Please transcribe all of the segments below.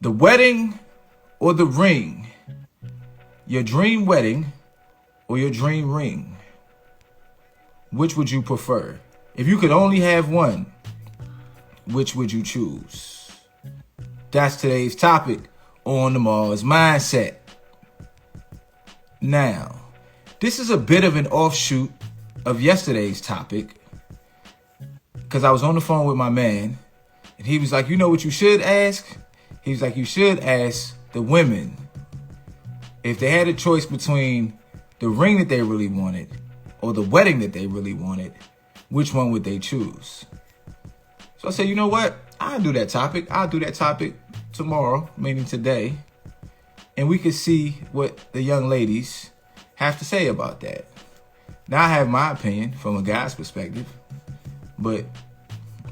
The wedding or the ring? Your dream wedding or your dream ring? Which would you prefer? If you could only have one, which would you choose? That's today's topic on the Mars Mindset. Now, this is a bit of an offshoot of yesterday's topic because I was on the phone with my man and he was like, you know what you should ask? He was like, you should ask the women if they had a choice between the ring that they really wanted or the wedding that they really wanted, which one would they choose? So I said, you know what? I'll do that topic. I'll do that topic tomorrow, meaning today. And we can see what the young ladies have to say about that. Now I have my opinion from a guy's perspective, but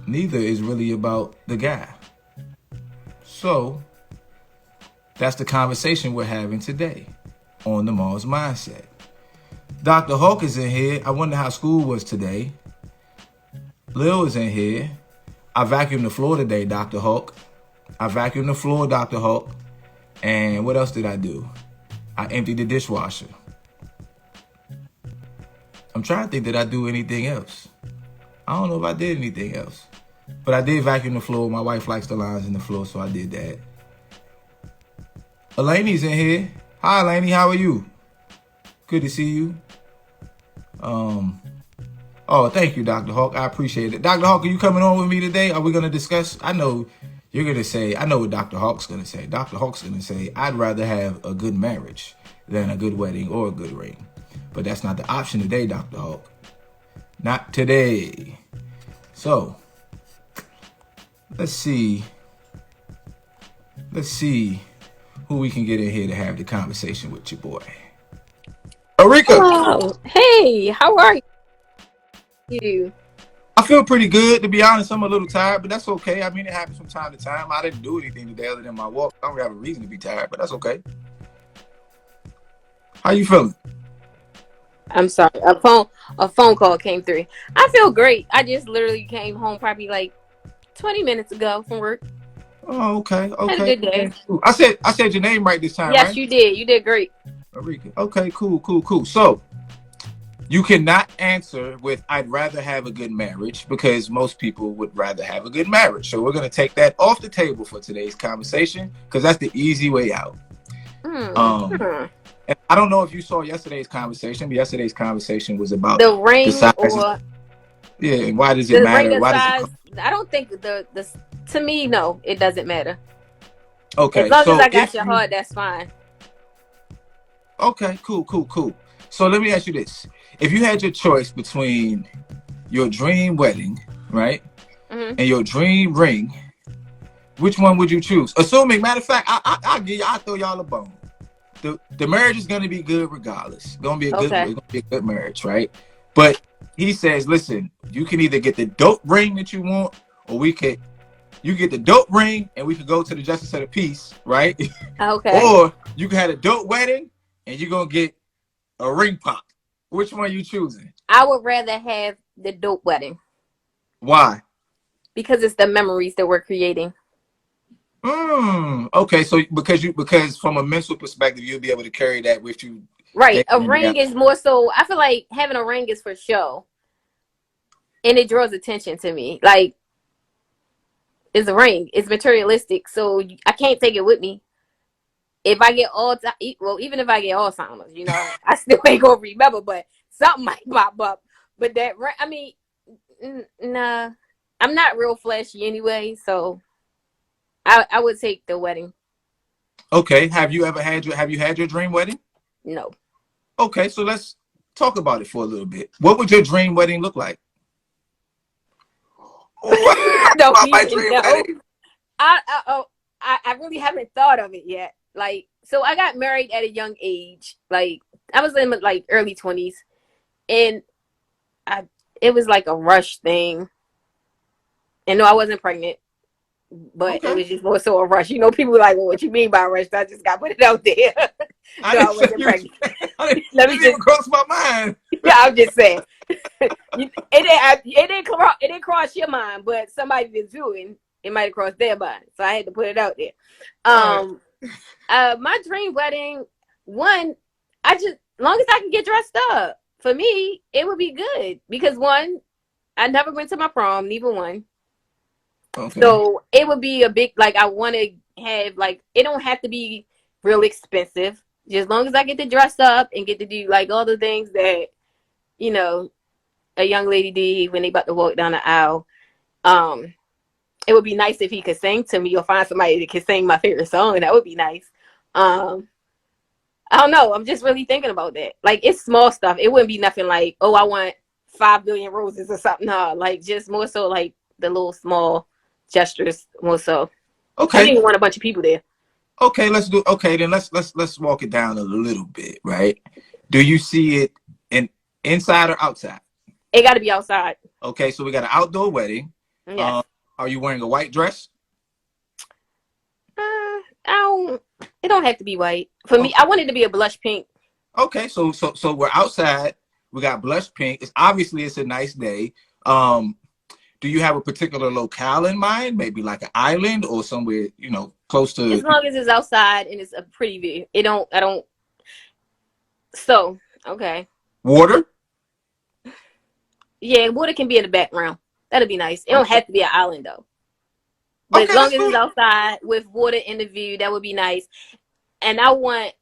neither is really about the guy. So that's the conversation we're having today on the Mars Mindset. Dr. Hawk is in here. I wonder how school was today. Lil is in here. I vacuumed the floor today, Dr. Hawk. I vacuumed the floor, Dr. Hawk. And what else did I do? I emptied the dishwasher. I'm trying to think, did I do anything else? I don't know if I did anything else. But I did vacuum the floor. My wife likes the lines in the floor, so I did that. Elaine's in here. Hi, Elaine. How are you? Good to see you. Oh, thank you, Dr. Hawk. I appreciate it. Dr. Hawk, are you coming on with me today? Are we going to discuss? I know you're going to say, I know what Dr. Hawk's going to say. Dr. Hawk's going to say, I'd rather have a good marriage than a good wedding or a good ring. But that's not the option today, Dr. Hawk. Not today. So, let's see who we can get in here to have the conversation with your boy. Arika! Oh, hey, how are you? I feel pretty good, to be honest. I'm a little tired, but that's okay. I mean, it happens from time to time. I didn't do anything today other than my walk. I don't have a reason to be tired, but that's okay. How you feeling? I'm sorry, a phone call came through. I feel great. I just literally came home probably like 20 minutes ago from work. Oh, okay, Had a okay. good day. Cool. I said your name right this time, Yes, right? you did. You did great. Arika. Okay, cool. So, you cannot answer with I'd rather have a good marriage because most people would rather have a good marriage. So we're going to take that off the table for today's conversation because that's the easy way out. And I don't know if you saw yesterday's conversation, but yesterday's conversation was about The the ring size. or Yeah, and why does it the ring matter? of Why does size. it? I don't think the to me, no, it doesn't matter. Okay, As long as so I got if your you heart, that's fine. okay, cool. So let me ask you this: if you had your choice between your dream wedding, right, Mm-hmm. and your dream ring, which one would you choose? Assuming, matter of fact, I'll throw y'all a bone. The marriage is gonna be good regardless. It's gonna be Okay. a good marriage, right? But he says, listen, you can either get the dope ring that you want, or you get the dope ring and we could go to the justice of the peace, right? Okay. Or you can have a dope wedding and you're gonna get a ring pop. Which one are you choosing? I would rather have the dope wedding Why? because it's the memories that we're creating. Okay, so because from a mental perspective, you'll be able to carry that with you. Right. Day A in, day ring out. is more so, I feel like having a ring is for show and it draws attention to me. Like, it's a ring, it's materialistic. So I can't take it with me. If I get well, even if I get Alzheimer's, I still ain't gonna remember, but something might pop up. But that ring, I mean, nah, I'm not real flashy anyway. So I would take the wedding. Okay, have you had your dream wedding? No. Okay, so let's talk about it for a little bit. What would your dream wedding look like? I What don't about my even dream know. wedding? I really haven't thought of it yet. Like, so I got married at a young age. Like, I was in like early 20s, and it was like a rush thing. And no, I wasn't pregnant, but it Okay, was just more so a rush. People were like, well, what you mean by rush? So I just got put it out there. I No, I didn't say wasn't you. pregnant. I didn't, Let it me didn't even just, cross my mind. yeah, I'm just saying. It didn't cross your mind, but somebody did do it, it might have crossed their mind. So I had to put it out there. All right. My dream wedding, one, I just, long as I can get dressed up, for me, it would be good. Because one, I never went to my prom, neither one. Okay. So it would be a big, like, I want to have, like, it don't have to be real expensive. Just as long as I get to dress up and get to do, like, all the things that, you know, a young lady did when they about to walk down the aisle. It would be nice if he could sing to me or find somebody that could sing my favorite song. That would be nice. I don't know. I'm just really thinking about that. Like, it's small stuff. It wouldn't be nothing like, oh, I want 5 billion roses or something. No, like, just more so like the little small gestures more so. Okay. I didn't even want a bunch of people there. Okay, then let's walk it down a little bit, right? Do you see it inside or outside? It got to be outside. Okay, so we got an outdoor wedding. Yes. Are you wearing a white dress? It don't have to be white. For me, I want it to be a blush pink. Okay, so we're outside. We got blush pink. It's a nice day. Do you have a particular locale in mind? Maybe like an island or somewhere, close to. As long as it's outside and it's a pretty view. I don't. So, okay. Water? Yeah, water can be in the background. That'd be nice. It don't have to be an island though. But okay, as long as it's outside with water in the view, that would be nice. And I want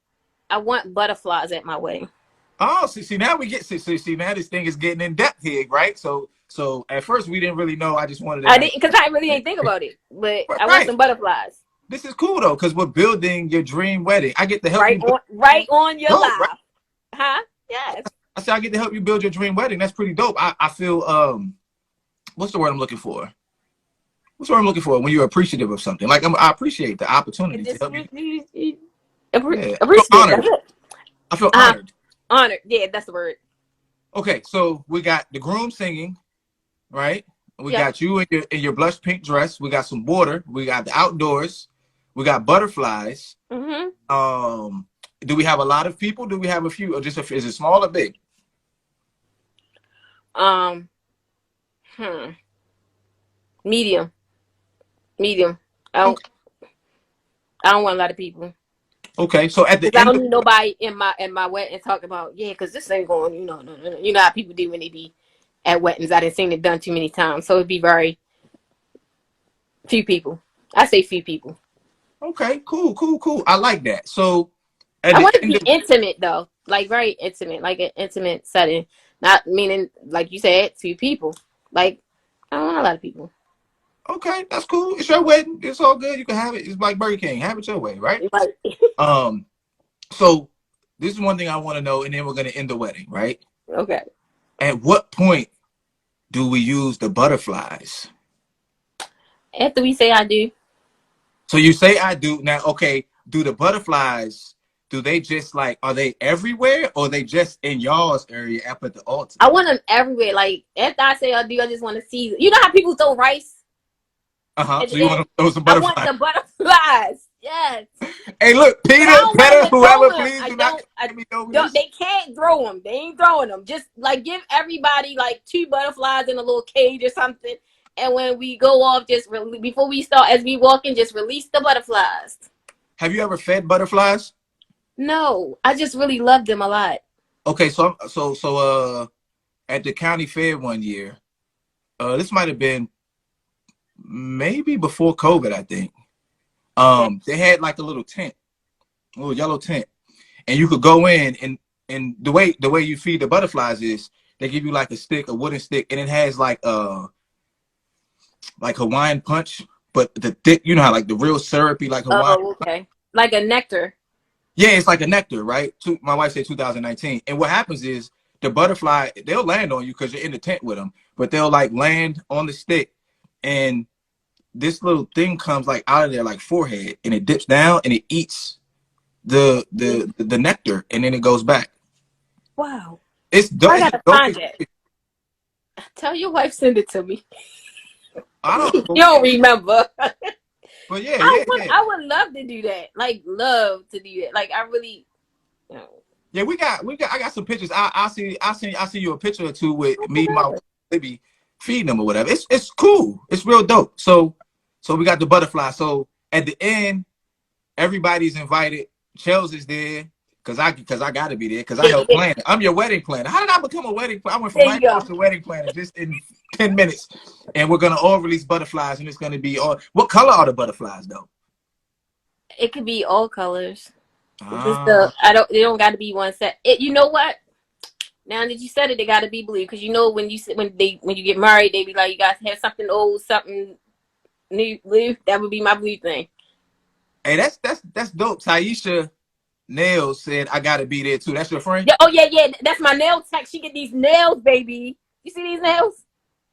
butterflies at my wedding. Oh, see now we get see now this thing is getting in depth here, right? So at first we didn't really know. I just wanted to. I didn't, because I really didn't think about it. But I want some butterflies. This is cool though, because we're building your dream wedding. I get to help you right on your life. Right? Huh? Yes. I said I get to help you build your dream wedding. That's pretty dope. I feel what's the word I'm looking for? What's the word I'm looking for when you're appreciative of something? Like I appreciate the opportunity to help you. Appreciate. I feel honored. Honored. Yeah, that's the word. Okay, so we got the groom singing, right? We got you in your blush pink dress. We got some water. We got the outdoors. We got butterflies. Mm-hmm. Do we have a lot of people? Do we have a few? Or is it small or big? Medium. I don't want a lot of people. Okay, so at the end, I don't need nobody in my wedding talking about because this ain't going. No. You know how people do when they be at weddings. I didn't seen it done too many times, so it'd be very few people. I say few people. Okay, cool. I like that. So I want it to be intimate though, like very intimate, like an intimate setting. Not meaning like you said, few people. Like I don't want a lot of people. Okay, that's cool. It's your wedding. It's all good. You can have it. It's like Burger King. Have it your way, right? So this is one thing I want to know, and then we're gonna end the wedding, right? Okay. At what point do we use the butterflies? After we say I do. So you say I do. Now, okay, do the butterflies, do they just are they everywhere or they just in y'all's area up at the altar? I want them everywhere. Like, after I say I do, I just want to see. You know how people throw rice? So you want to throw some butterflies? I want the butterflies. Yes. Hey, look, Peter, whoever, please do not. They can't throw them. They ain't throwing them. Just give everybody 2 butterflies in a little cage or something. And when we go off, before we start, as we walk in, just release the butterflies. Have you ever fed butterflies? No, I just really love them a lot. Okay, so at the county fair one year, this might have been maybe before COVID, I think. They had a little tent, a little yellow tent, and you could go in and the way you feed the butterflies is they give you a wooden stick, and it has Hawaiian punch, but the thick, you know how the real syrupy Hawaiian. Oh, okay. Like a nectar. Yeah, it's like a nectar, right? My wife said 2019. And what happens is the butterfly, they'll land on you because you're in the tent with them, but they'll land on the stick, and this little thing comes out of their forehead, and it dips down and it eats the nectar, and then it goes back. Wow. It's dope. I gotta find it. Tell your wife send it to me. I don't. You don't remember. But yeah, I would love to do that. Love to do that. I really. Yeah, we got. I got some pictures. I see you a picture or two with me and my baby feeding them or whatever. It's cool. It's real dope. So So we got the butterfly. So at the end, everybody's invited. Chels is there because I gotta be there because I Yeah, help yeah. plan. I'm your wedding planner. How did I become a wedding planner? I went from There you right go. coach to wedding planner just in 10 minutes. And we're gonna all release butterflies, and it's gonna be all. What color are the butterflies though? It could be all colors. Just Ah, they don't got to be one set. You know what? Now that you said it, they got to be blue because you know when you get married, they be like you guys have something old, something new, blue. That would be my blue thing. hey, that's dope. Taisha Nails said I gotta be there too. That's your friend? Yeah. Oh yeah, yeah. That's my nail tech. She get these nails, baby. You see these nails?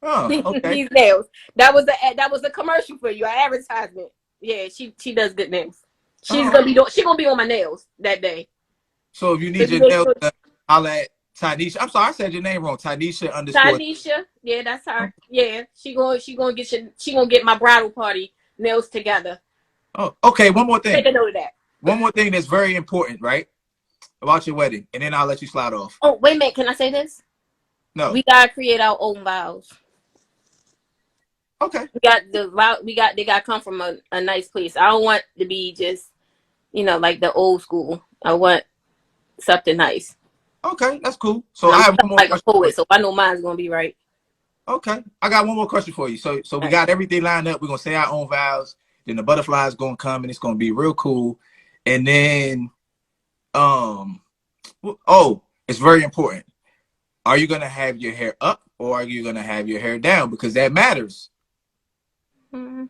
Oh, okay. These nails. That was a commercial for you, an advertisement. Yeah, she does good nails. She's Oh, gonna be on my nails that day. so if you So need you your make nails sure done, I'll at Tanisha. I'm sorry, I said your name wrong. Tanisha underscore. Tanisha, yeah, that's her. Yeah, she gonna get my bridal party nails together. Oh, okay. One more Take thing. a note of that. One more thing that's very important, right? About your wedding, and then I'll let you slide off. Oh, wait a minute, can I say this? No. We gotta create our own vows. Okay. They gotta come from a nice place. I don't want to be just, like the old school. I want something nice. Okay, that's cool. So And I I'm have one more like a question for you. poet, so I know mine's gonna be right. Okay, I got one more question for you. So we got everything lined up. We're gonna say our own vows. Then the butterflies gonna come, and it's gonna be real cool. And then, um, oh, it's very important. Are you gonna have your hair up or are you gonna have your hair down? Because that matters. Mm-hmm.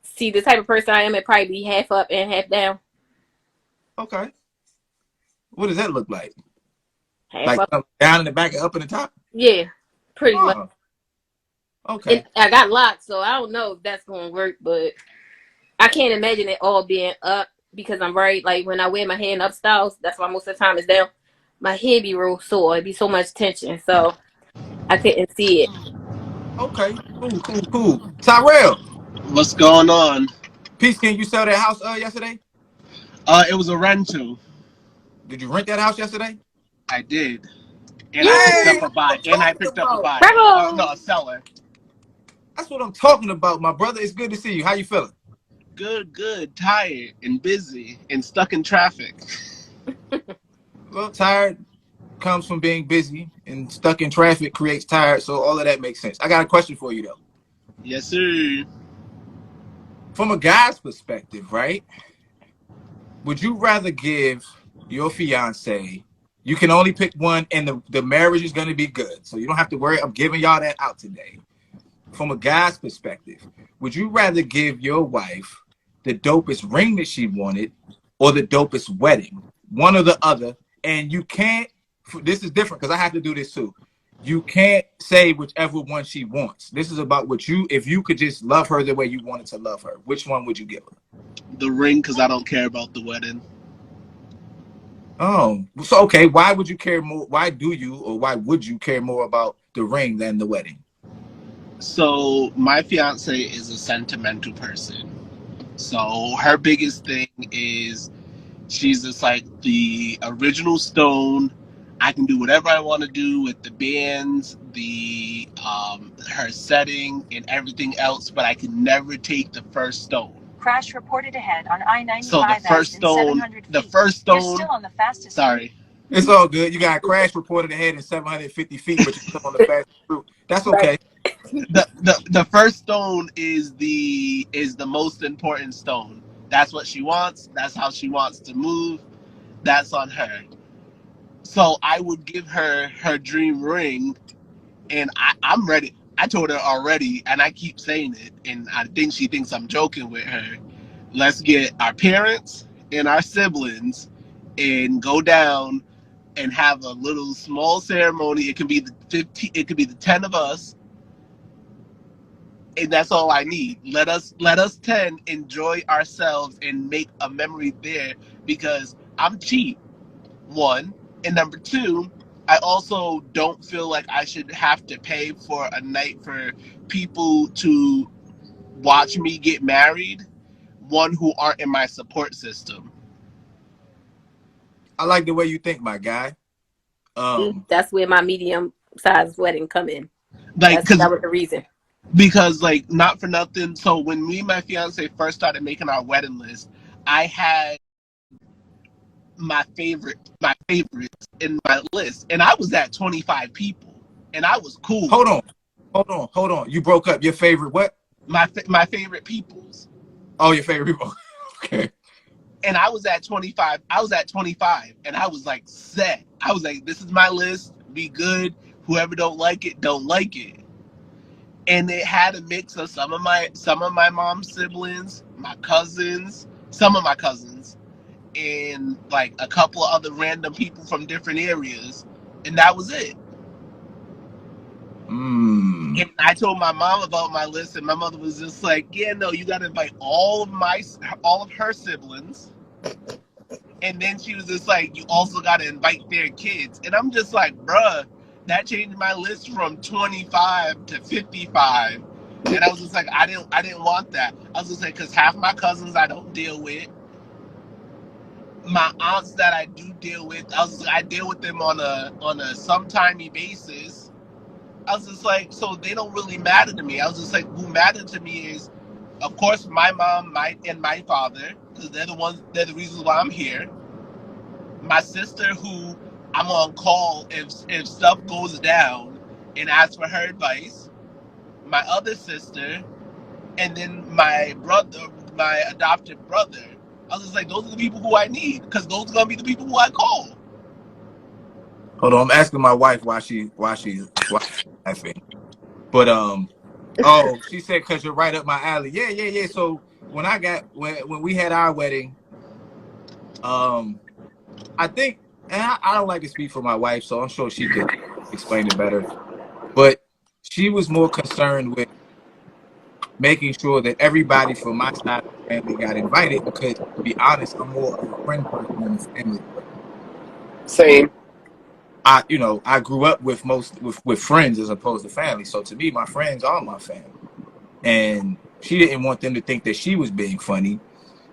See, the type of person I am, it probably be half up and half down. Okay. What does that look like? Half Like up. down in the back and up in the top? Yeah, pretty much. Oh, And okay. I got locks, so I don't know if that's gonna work, but I can't imagine it all being up because I'm very like when I wear my hair in up styles, that's why most of the time it's down. My head be real sore. It'd be so much tension, so I couldn't see it. Okay. Cool, cool, cool. Tyrell, What's going on? Peace, can you sell that house yesterday? It was a rental. Did you rent that house yesterday? I did, and I picked Hey, up that's a what buy. I'm And I talking picked up a about. buyer. Oh no, Bravo! a seller. That's what I'm talking about, my brother. It's good to see you. How you feeling? Good, good. Tired and busy and stuck in traffic. Well, tired comes from being busy and stuck in traffic creates tired. So all of that makes sense. I got a question for you though. Yes, sir. From a guy's perspective, right? Would you rather give your fiance, you can only pick one and the marriage is going to be good. So you don't have to worry. I'm giving y'all that out today. From a guy's perspective, would you rather give your wife the dopest ring that she wanted or the dopest wedding? One or the other. And you can't, this is different because I have to do this too. You can't say whichever one she wants. This is about what if you could just love her the way you wanted to love her, which one would you give her? The ring, because I don't care about the wedding. Oh, so okay. Why would you care more? Why do you or why would you care more about the ring than the wedding? So my fiance is a sentimental person. So her biggest thing is she's just like the original Stone. I can do whatever I want to do with the bands, the her setting, and everything else, but I can never take the first Stone. Crash reported ahead on I-95 So the first Stone, the first You're Stone. still on the fastest. Sorry, It's all good. You got a crash reported ahead in 750 feet, but you're still on the fast route. That's Right. okay. the first Stone is the most important Stone. That's what she wants. That's how she wants to move. That's on her. So I would give her her dream ring, and I'm ready. I told her already, and I keep saying it, and I think she thinks I'm joking with her. Let's get our parents and our siblings and go down and have a little small ceremony. It can be the 15, it could be the 10 of us, and that's all I need. Let us 10 enjoy ourselves and make a memory there, because I'm cheap, one, and number two, I also don't feel like I should have to pay for a night for people to watch me get married, one, who aren't in my support system. I like the way you think, my guy. That's where my medium size wedding come in. Like, That because was the reason. Because like not for nothing. So when me and my fiance first started making our wedding list, I had my favorites in my list, and I was at 25 people, and I was cool. Hold on. You broke up. Your favorite what? My favorite peoples. Oh, your favorite people. Okay. And I was at 25. I was at 25, and I was like set. I was like, this is my list. Be good. Whoever don't like it, don't like it. And it had a mix of some of my mom's siblings, my cousins, some of my cousins, and like a couple of other random people from different areas, and that was it. And I told my mom about my list, and my mother was just like, "Yeah, no, you got to invite all of her siblings." And then she was just like, "You also got to invite their kids." And I'm just like, "Bruh, that changed my list from 25 to 55." And I was just like, I didn't want that. I was just like, because half my cousins I don't deal with. My aunts that I do deal with, I deal with them on a sometimey basis. I was just like, so they don't really matter to me. I was just like, who mattered to me is, of course, my mom, and my father, because they're the reasons why I'm here. My sister, who I'm on call if stuff goes down, and ask for her advice. My other sister, and then my brother, my adopted brother. I was just like, those are the people who I need, because those are gonna be the people who I call. Hold on. I'm asking my wife why she's laughing. But oh, she said because you're right up my alley. Yeah. So when we had our wedding, I think, and I don't like to speak for my wife, so I'm sure she could explain it better. But she was more concerned with making sure that everybody from my side of the family got invited because, to be honest, I'm more of a friend person than a family person. Same. I grew up with with friends as opposed to family. So to me, my friends are my family. And she didn't want them to think that she was being funny.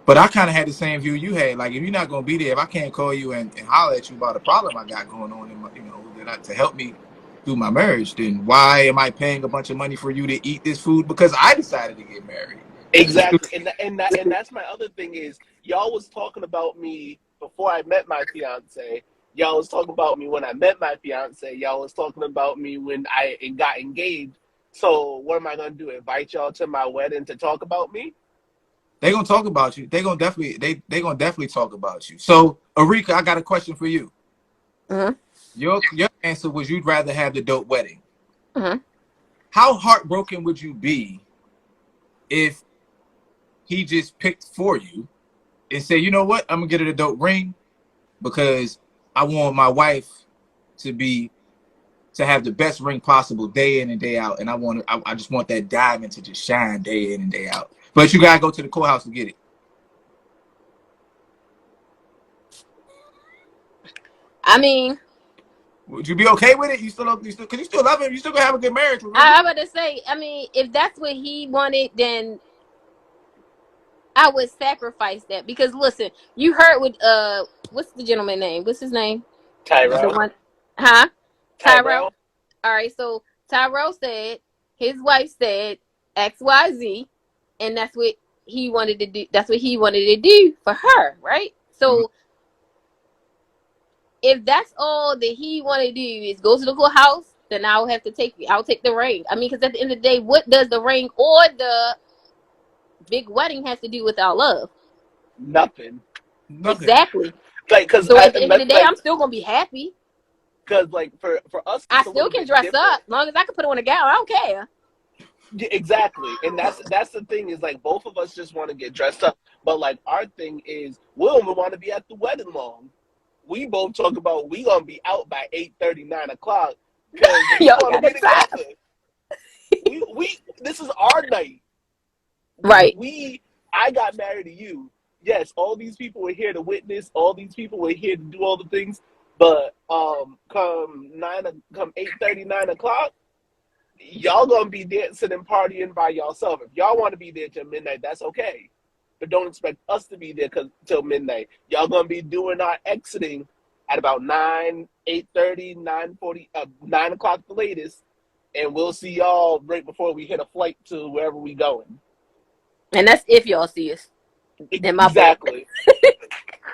But I kind of had the same view you had. Like, if you're not going to be there, if I can't call you and holler at you about a problem I got going on, in my, to help me through my marriage, then why am I paying a bunch of money for you to eat this food because I decided to get married? Exactly, and that's my other thing is y'all was talking about me before I met my fiance. Y'all was talking about me when I met my fiance. Y'all was talking about me when I got engaged. So what am I gonna do? Invite y'all to my wedding to talk about me? They're gonna talk about you. They gonna definitely talk about you. So, Arika, I got a question for you. Mm-hmm. Your answer was you'd rather have the dope wedding. Mm-hmm. How heartbroken would you be if he just picked for you and said, you know what, I'm gonna get her a dope ring because I want my wife to have the best ring possible day in and day out, and I just want that diamond to just shine day in and day out. But you gotta go to the courthouse to get it. I mean, Would you be okay with it? You still because you still love him. You still gonna have a good marriage. Remember? I'm about to say, I mean, if that's what he wanted, then I would sacrifice that because listen, you heard with what's the gentleman name? What's his name? The Tyrell. one, huh? Tyrell. Tyrell. All right, so Tyrell said his wife said XYZ, and that's what he wanted to do. That's what he wanted to do for her, right? Mm-hmm. So if that's all that he wanted to do is go to the courthouse, then I'll take the ring. I mean, because at the end of the day, what does the ring or the big wedding has to do with our love? Nothing. Nothing. Exactly. Like, So at the end of the day, I'm still gonna be happy. cause like for us, I it's a still little can bit dress different. up, as long as I can put on a gown. I don't care. Yeah, exactly, and that's the thing is like both of us just want to get dressed up, but like our thing is we don't even want to be at the wedding long. We both talk about we gonna be out by 8:30, 9 o'clock because we Y'all want to got be it time. together. We this is our night. Right. I got married to you. Yes, all these people were here to witness. All these people were here to do all the things. But come 8:30, 9 o'clock, y'all gonna be dancing and partying by yourself. If y'all want to be there till midnight, that's okay. But don't expect us to be there till midnight. Y'all gonna be doing our exiting at about 9, 8:30, 9:40, 9 o'clock the latest. and we'll see y'all right before we hit a flight to wherever we going. And that's if y'all see us. In my book. Exactly.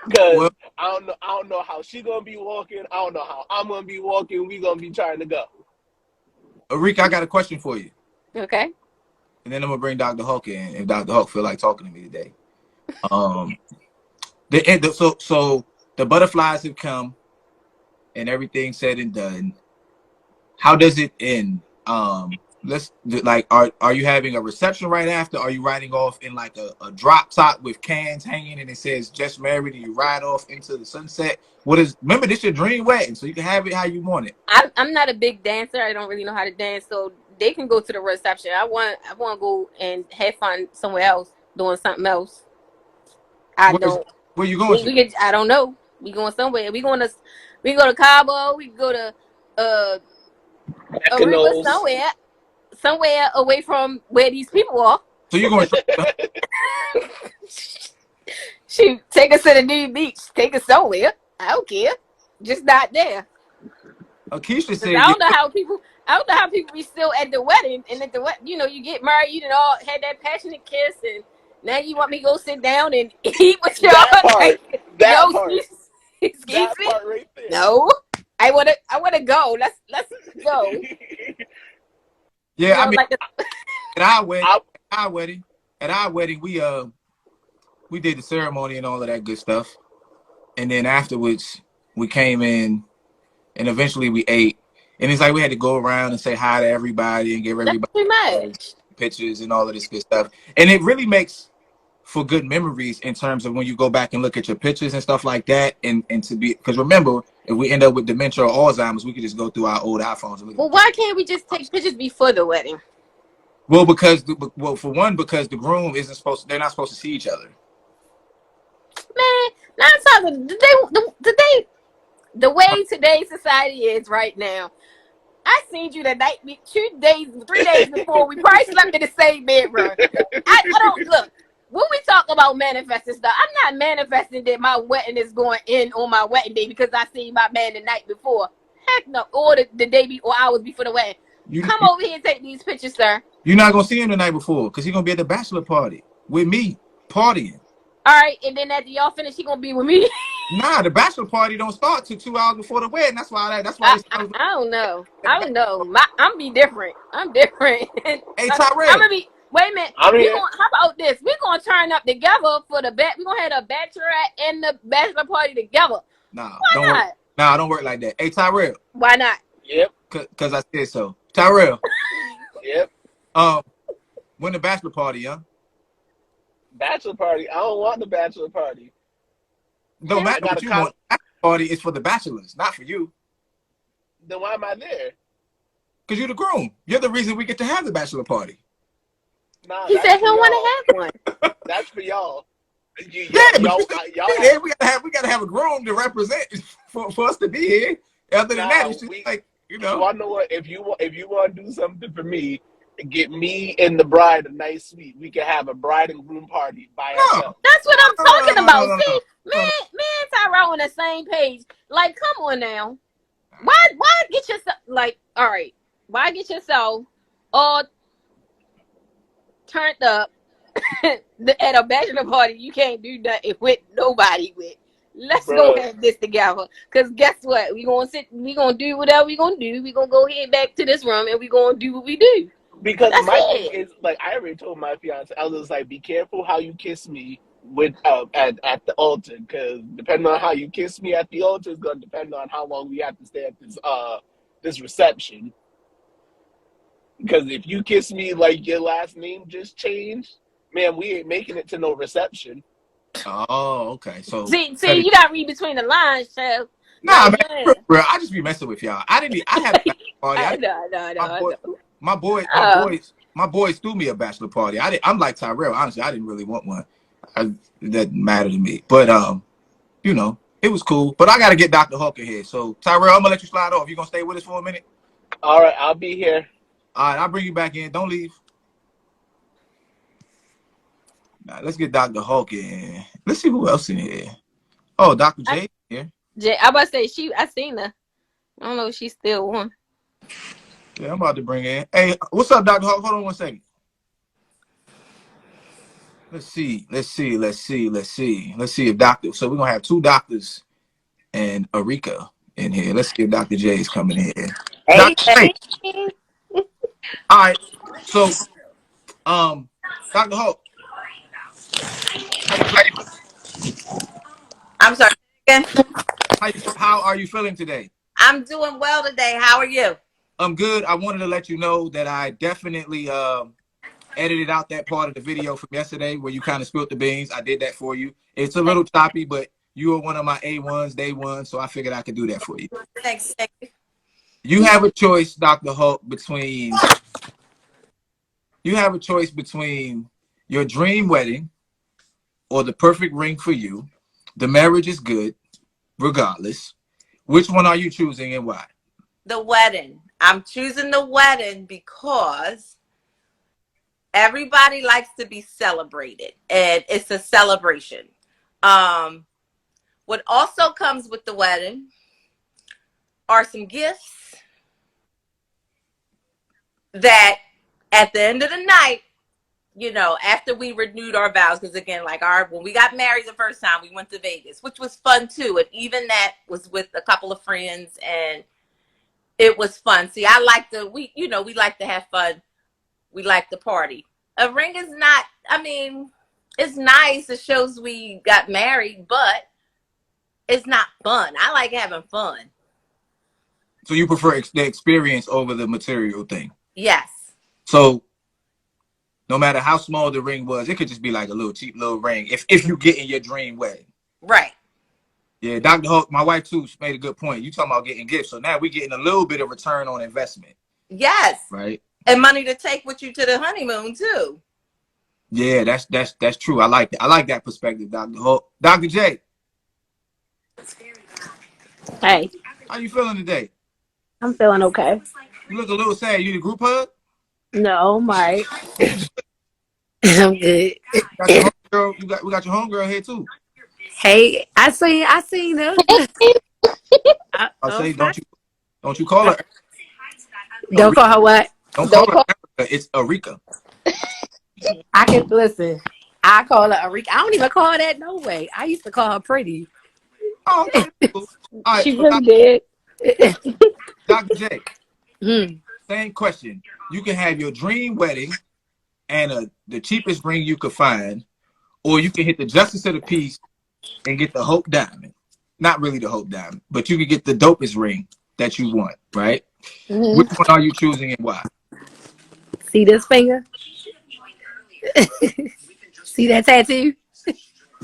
Because Well, I don't know how she gonna be walking. I don't know how I'm gonna be walking. We gonna be trying to go. Arika, I got a question for you. Okay. And then I'm gonna bring Dr. Hulk in if Dr. Hulk feel like talking to me today. So the butterflies have come and everything said and done. How does it end? Let's like, are you having a reception right after? Are you riding off in like a drop top with cans hanging and it says just married and you ride off into the sunset? Remember, this your dream wedding, so you can have it how you want it. I'm not a big dancer. I don't really know how to dance, so they can go to the reception. I want to go and have fun somewhere else, doing something else. Where you going to? I don't know. We going somewhere. We go to Cabo. We go to Aruba, somewhere away from where these people are. So you're going to Shoot, take us to the new beach. Take us somewhere. I don't care. Just not there. Keisha said, I don't know how people be still at the wedding, and at the you get married, you all had that passionate kiss, and now you want me to go sit down and eat with y'all. That part. Excuse me. Part right there. No, I wanna go. Let's go. Yeah, I mean, like at our wedding, we did the ceremony and all of that good stuff, and then afterwards we came in, and eventually we ate, and it's like we had to go around and say hi to everybody and give everybody pictures and all of this good stuff, and it really makes for good memories in terms of when you go back and look at your pictures and stuff like that, and to be, because remember, if we end up with dementia or Alzheimer's, we could just go through our old iPhones and look. Well, why can't we just take pictures before the wedding? Well, for one, because the groom they're not supposed to see each other. Man, 9 times the way today's society is right now. I seen you the night, 3 days before. We probably slept in the same bedroom. I don't look. When we talk about manifesting stuff, I'm not manifesting that my wedding is going in on my wedding day because I seen my man the night before. Heck no, or the day or hours before the wedding. Come over here and take these pictures, sir. You're not gonna see him the night before because he's gonna be at the bachelor party with me partying. All right, and then after y'all finish, he gonna be with me. Nah, the bachelor party don't start till 2 hours before the wedding. That's why. I don't know. I'm be different. I'm different. Hey, Tyrell. I'm gonna be. Wait a minute. How about this? We're gonna turn up together for the bet. We're gonna have the bachelorette and the bachelor party together. Nah, don't work like that. Hey, Tyrell. Why not? Yep. Cause I said so. Tyrell. Yep. When the bachelor party, huh? Bachelor party? I don't want the bachelor party. Don't matter what you want. The bachelor party is for the bachelors, not for you. Then why am I there? Because you're the groom. You're the reason we get to have the bachelor party. Nah, he said he don't want to have one. That's for y'all. We gotta have a groom to represent for us to be here. Other than that, it's just like, you know. I know what, if you want to do something for me, get me and the bride a nice suite. We can have a bride and groom party by ourselves. That's what I'm talking about. See, me and Tyrell on the same page. Like, come on now. Why get yourself all right? Why get yourself all turned up at a bachelor party? You can't do nothing with nobody with. Let's go have this together. Cause guess what? We gonna do whatever we gonna do. We gonna go head back to this room and we gonna do what we do. Because my thing is, like, I already told my fiance, I was like, be careful how you kiss me with at the altar, because depending on how you kiss me at the altar is gonna depend on how long we have to stay at this reception. Because if you kiss me like your last name just changed, man, we ain't making it to no reception. Oh, okay. So see, you gotta read between the lines, so. Nah, man, bro, I just be messing with y'all. I had a party. No. My boys threw me a bachelor party. I'm like Tyrell. Honestly, I didn't really want one. It doesn't matter to me. But you know, it was cool. But I gotta get Dr. Hawker here. So Tyrell, I'm gonna let you slide off. You gonna stay with us for a minute? All right, I'll be here. All right, I'll bring you back in. Don't leave. Now, let's get Dr. Hawker in. Let's see who else in here. Oh, Dr. J here. I about to say I seen her. I don't know if she's still on. Yeah, I'm about to bring in. Hey, what's up, Dr. Hawk? Hold on one second. Let's see if Doctor. So we're gonna have two doctors and Arika in here. Let's see if Dr. J is coming in here. Hey, Dr. J. hey. All right. So, Dr. Hawk, how you feeling? I'm sorry. Again? How are you feeling today? I'm doing well today. How are you? I'm good. I wanted to let you know that I definitely edited out that part of the video from yesterday where you kind of spilled the beans. I did that for you. It's a little choppy, but you were one of my A1s, day one, so I figured I could do that for you. Thanks. You have a choice, Dr. Hawk, between your dream wedding or the perfect ring for you. The marriage is good, regardless. Which one are you choosing and why? The wedding. I'm choosing the wedding because everybody likes to be celebrated, and it's a celebration. What also comes with the wedding are some gifts that at the end of the night, you know, after we renewed our vows, because again, like when we got married the first time, we went to Vegas, which was fun too. And even that was with a couple of friends, and it was fun. See, we like to have fun. We like to party. A ring is not, I mean, it's nice. It shows we got married, but it's not fun. I like having fun. So you prefer the experience over the material thing? Yes. So no matter how small the ring was, it could just be like a little cheap little ring if you get in your dream wedding. Right. Yeah, Dr. Hook, my wife too made a good point. You talking about getting gifts. So now we're getting a little bit of return on investment. Yes. Right. And money to take with you to the honeymoon too. Yeah, that's true. I like that. I like that perspective, Dr. Hook. Dr. J. Hey, How you feeling today? I'm feeling okay. You look a little sad. You need a group hug? No, Mike. I'm good. Got your homegirl. We got your homegirl here too. Hey, I seen her. I'll say, don't you call her. Don't call her what? Don't call her Erica. It's Arika. I can listen. I call her Arika. I don't even call her that no way. I used to call her pretty. Oh, okay. Cool. All right, She so really did. Dr. J. Same question. You can have your dream wedding and the cheapest ring you could find, or you can hit the justice of the peace and get the Hope Diamond. Not really the Hope Diamond, but you can get the dopest ring that you want, right? Which one are you choosing and why? See this finger? See that tattoo?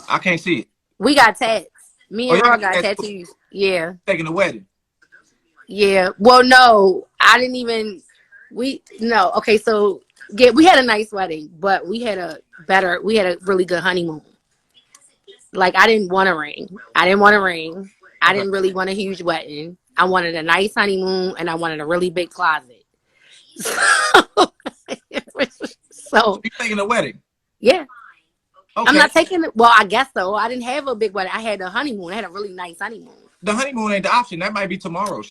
I can't see it. We got tats. Me and Raw got tattoos. tattoos. Yeah. Taking the wedding. Yeah. Well, no, I didn't even. No. Okay, so yeah, we had a nice wedding, but we had a really good honeymoon. Like I didn't want a ring. I didn't really want a huge wedding. I wanted a nice honeymoon, and I wanted a really big closet. So you're taking the wedding? Yeah. Okay. I'm not taking it. Well, I guess so. I didn't have a big wedding. I had a honeymoon. I had a really nice honeymoon. The honeymoon ain't the option. That might be tomorrow.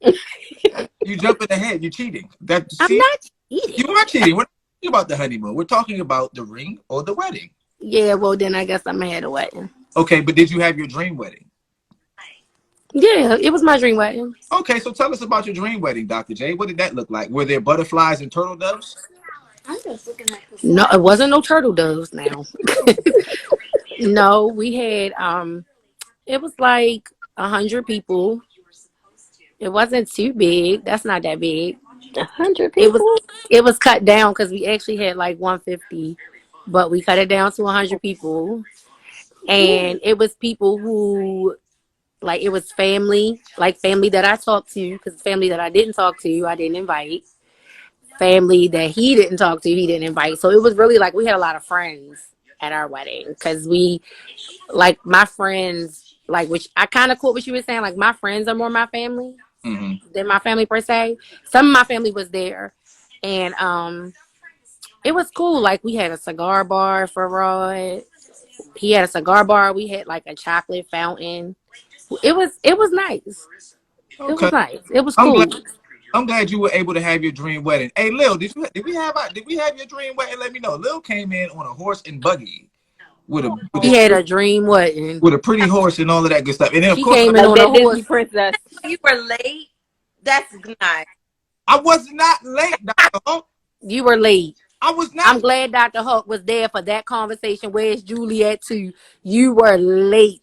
You jumping ahead. You're cheating. I'm not cheating. You are cheating. We're not talking about the honeymoon. We're talking about the ring or the wedding. Yeah, well, then I guess I'm gonna have a wedding. Okay, but did you have your dream wedding? Yeah, it was my dream wedding. Okay, so tell us about your dream wedding, Dr. J. What did that look like? Were there butterflies and turtle doves? I'm just looking at this. No, it wasn't no turtle doves now. No, we had it was like 100 people. It wasn't too big. That's not that big. 100 people? It was cut down because we actually had like 150, but we cut it down to 100 people. And it was people who, like, it was family that I talked to, because family that I didn't talk to, I didn't invite. Family that he didn't talk to, he didn't invite. So it was really like we had a lot of friends at our wedding, because like my friends, like, which I kind of caught what you were saying, like my friends are more my family than my family per se. Some of my family was there, and it was cool. Like we had a cigar bar for Rod. He had a cigar bar. We had like a chocolate fountain. It was nice. Okay. It was nice. It was cool. I'm glad you were able to have your dream wedding. Hey, Lil, did we have your dream wedding? Let me know. Lil came in on a horse and buggy with He had a dream wedding. with a pretty horse and all of that good stuff. And then of She course came in Like on a that Disney horse. princess. You were late. That's nice. I was not late, Dr. Huck. You were late. I was not. I'm glad Dr. Huck was there for that conversation. Where's Juliet too? You were late.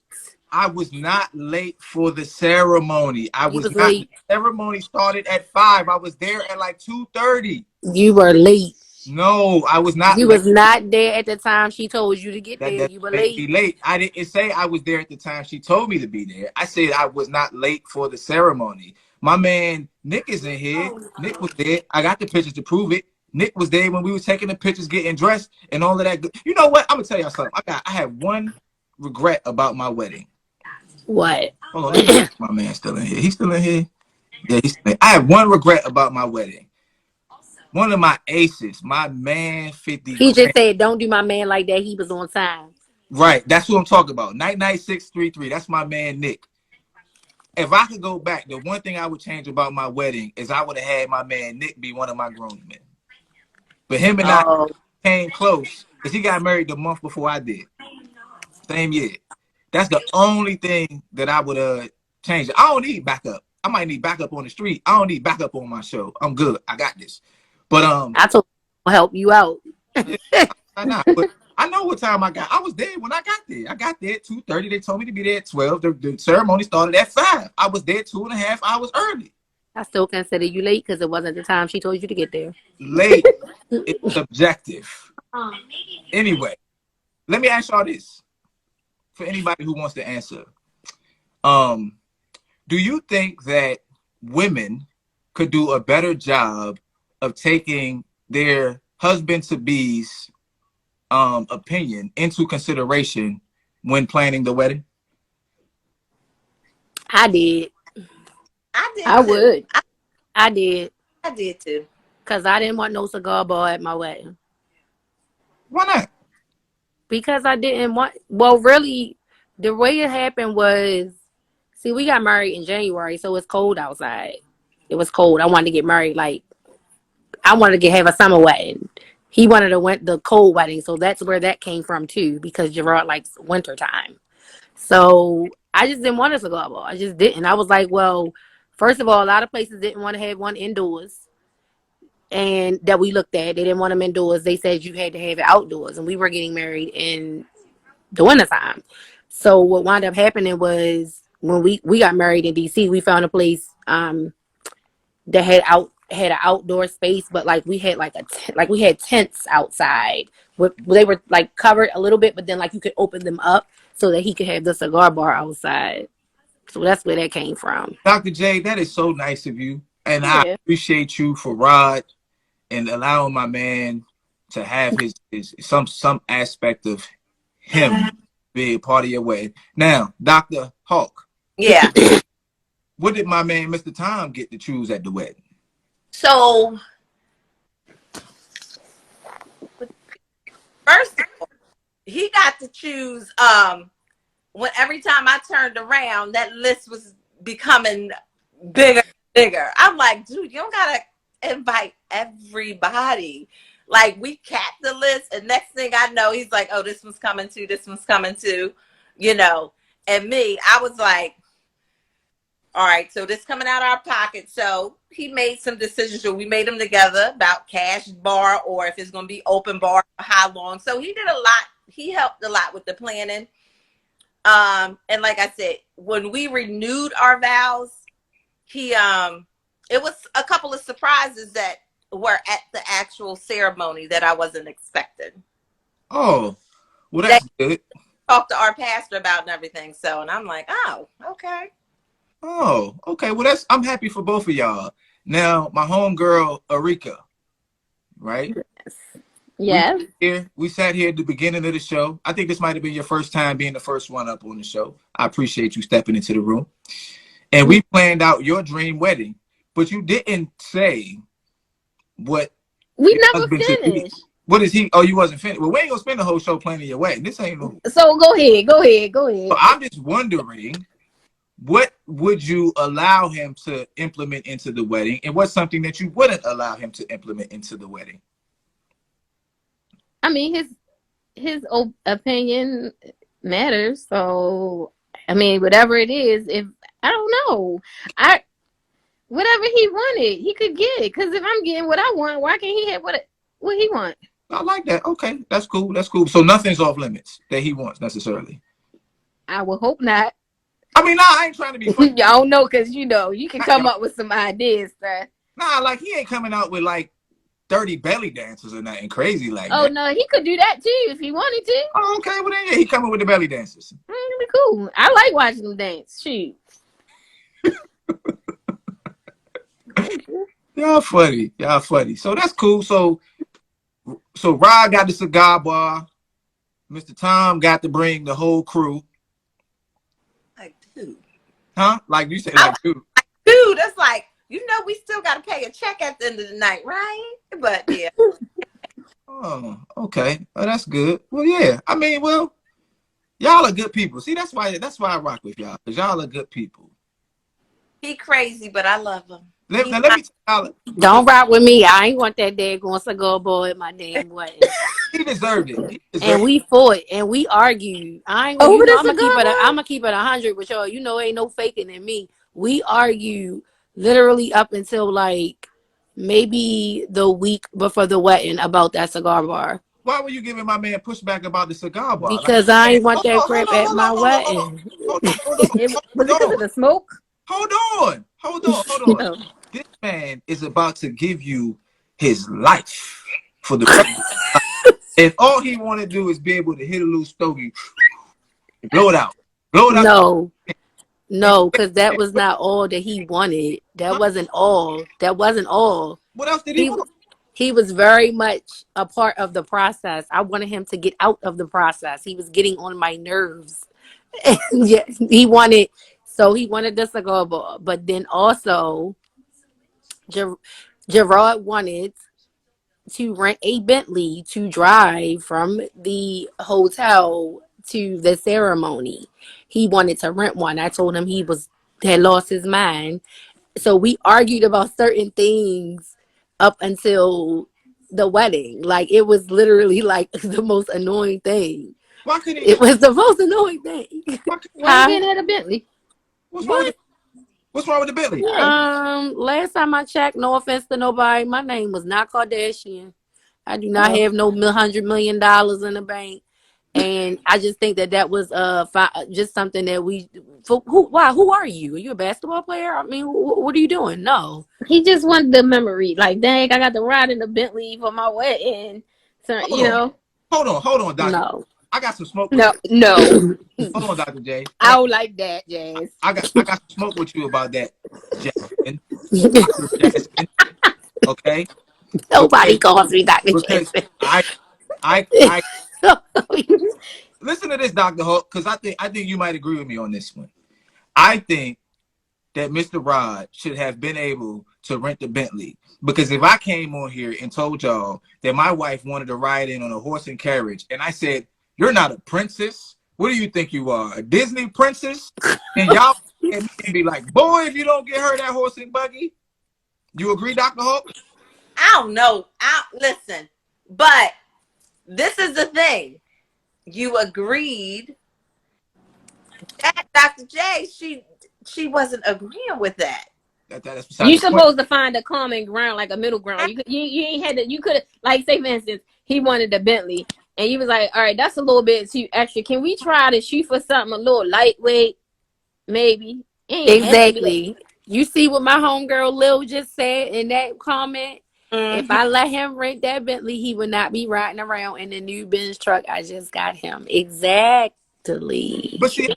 I was not late for the ceremony. I You was was not. The late. ceremony started at 5. I was there at like 2:30. You were late. No, I was not You late. was not there at the time she told you to get That there. doesn't You were make me late. late. I didn't say I was there at the time she told me to be there. I said I was not late for the ceremony. My man Nick is in here. Nick was there. I got the pictures to prove it. Nick was there when we were taking the pictures, getting dressed, and all of that. You know what? I'm gonna tell y'all something. I have one regret about my wedding. What? Hold on, let me see if my man's still in here. He's still in here. Yeah, he's still in. I have one regret about my wedding. One of my aces, my man 50. He just said, "Don't do my man like that." He was on time. Right, that's who I'm talking about. 99633. That's my man Nick. If I could go back, the one thing I would change about my wedding is I would have had my man Nick be one of my groomsmen. But him and I came close because he got married the month before I did. Same year. That's the only thing that I would change. I don't need backup. I might need backup on the street. I don't need backup on my show. I'm good. I got this. But I told him to help you out. Yeah, but I know what time I got. I was there when I got there. I got there at 2:30. They told me to be there at 12. The ceremony started at 5. I was there 2.5 hours early. I still consider you late because it wasn't the time she told you to get there. Late is subjective. Anyway, let me ask y'all this. For anybody who wants to answer. Do you think that women could do a better job of taking their husband-to-be's opinion into consideration when planning the wedding? I did. I would. I did. I did too. Because I didn't want no cigar bar at my wedding. Why not? Because I didn't want, well, really, the way it happened was, see, we got married in January, so it's cold outside. It was cold. I wanted to get married, like, I wanted to have a summer wedding. He wanted the cold wedding, so that's where that came from, too, because Gerard likes winter time. So I just didn't want a cigar bar. I just didn't. I was like, well, first of all, a lot of places didn't want to have one indoors. And that we looked at, they didn't want them indoors. They said you had to have it outdoors, and we were getting married in the wintertime. So what wound up happening was when we got married in DC, we found a place that had an outdoor space, but like we had we had tents outside. They were like covered a little bit, but then like you could open them up so that he could have the cigar bar outside. So that's where that came from. Dr. J, that is so nice of you. And Yeah. I appreciate you for Rod and allowing my man to have his some aspect of him be a part of your wedding. Now, Dr. Hawk. Yeah. What did my man Mr. Tom get to choose at the wedding? So first of all, he got to choose when every time I turned around, that list was becoming bigger and bigger. I'm like, dude, you don't gotta invite everybody. Like, we capped the list, and next thing I know, he's like, oh, this one's coming too, this one's coming too, you know. And me, I was like, all right, so this coming out of our pocket. So he made some decisions, or we made them together, about cash bar, or if it's going to be open bar, how long. So he did a lot. He helped a lot with the planning. And like I said, when we renewed our vows, it was a couple of surprises that were at the actual ceremony that I wasn't expecting. Oh, well, that's good. Talked to our pastor about and everything. So, and I'm like, oh, okay. Oh, okay. Well, I'm happy for both of y'all. Now, my homegirl, Arika, right? Yes. We sat here at the beginning of the show. I think this might have been your first time being the first one up on the show. I appreciate you stepping into the room. And we planned out your dream wedding, but you didn't say what. We never finished. What is he? Oh, you wasn't finished. Well, we ain't gonna spend the whole show planning your wedding. This ain't no. So go ahead. So I'm just wondering, what would you allow him to implement into the wedding, and what's something that you wouldn't allow him to implement into the wedding? I mean, his opinion matters. So, I mean, whatever it is, if I don't know, whatever he wanted, he could get it. Because if I'm getting what I want, why can't he have what he want? I like that. Okay, that's cool. That's cool. So nothing's off limits that he wants necessarily. I would hope not. I mean, nah, I ain't trying to be funny. Y'all don't know, because you know you can come up with some ideas, sir. Nah, like he ain't coming out with like 30 belly dancers or nothing crazy like Oh that. no, he could do that too if he wanted to. Oh, okay, well then yeah, he coming with the belly dancers. Be cool. I like watching them dance. Shoot. Y'all funny. Y'all funny. So that's cool. So Rod got the cigar bar. Mr. Tom got to bring the whole crew. Like, dude. Huh? Like you said, like dude. Dude, that's like, you know, we still got to pay a check at the end of the night, right? But yeah. Oh, okay. Oh, that's good. Well, yeah. I mean, well, y'all are good people. See, that's why I rock with y'all, because y'all are good people. He crazy, but I love him. Let me tell y'all. Don't rock with me. I ain't want that daggone cigar boy at my damn wedding. He deserved it. And we fought and we argued. I ain't. Over You know, the cigar boy? I'm gonna keep it 100 with y'all. You know, ain't no faking in me. We argued literally up until like maybe the week before the wedding about that cigar bar. Why were you giving my man pushback about the cigar bar? Because like, I ain't want that hold crap at my wedding. on. Was it because of the smoke? Hold on. No. This man is about to give you his life for the rest of his life. And all he want to do is be able to hit a little stogie and blow it out. No, because that was not all that he wanted. That wasn't all. What else did he want? He was very much a part of the process. I wanted him to get out of the process. He was getting on my nerves. Yeah, he wanted the cigar bar, but then also Gerard wanted to rent a Bentley to drive from the hotel to the ceremony. He wanted to rent one. I told him had lost his mind. So we argued about certain things up until the wedding. Like, it was literally like the most annoying thing. Why couldn't It was the most annoying thing. Why you getting at a Bentley? What's wrong with the Bentley? Yeah. Last time I checked, no offense to nobody, my name was not Kardashian. I do not have no $100 million in the bank. And I just think that was just something that who are you? Are you a basketball player? I mean, what are you doing? No. He just wanted the memory. Like, dang, I got to ride in the Bentley for my wedding. So, know. Hold on, Doctor. No. I got some smoke. No. Hold on, Dr. J. I don't like that, Jazz. I got some smoke with you about that, Jasmine. Jasmine. Okay. Nobody calls me Dr. Because Jasmine. I listen to this, Dr. Hulk, because I think you might agree with me on this one. I think that Mr. Rod should have been able to rent the Bentley, because if I came on here and told y'all that my wife wanted to ride in on a horse and carriage, and I said, "You're not a princess. What do you think you are, a Disney princess?" And y'all and be like, "Boy, if you don't get her that horse and buggy," you agree, Dr. Hulk? I don't know. Listen, but this is the thing. You agreed. That Dr. J, she wasn't agreeing with that. You supposed to find a common ground, like a middle ground. You ain't had to. You could have, like, say for instance, he wanted the Bentley, and you was like, all right, that's a little bit too extra. Can we try to shoot for something a little lightweight, maybe? Exactly. You see what my homegirl Lil just said in that comment? Mm-hmm. If I let him rent that Bentley, he would not be riding around in the new Benz truck I just got him. Exactly. But see, no.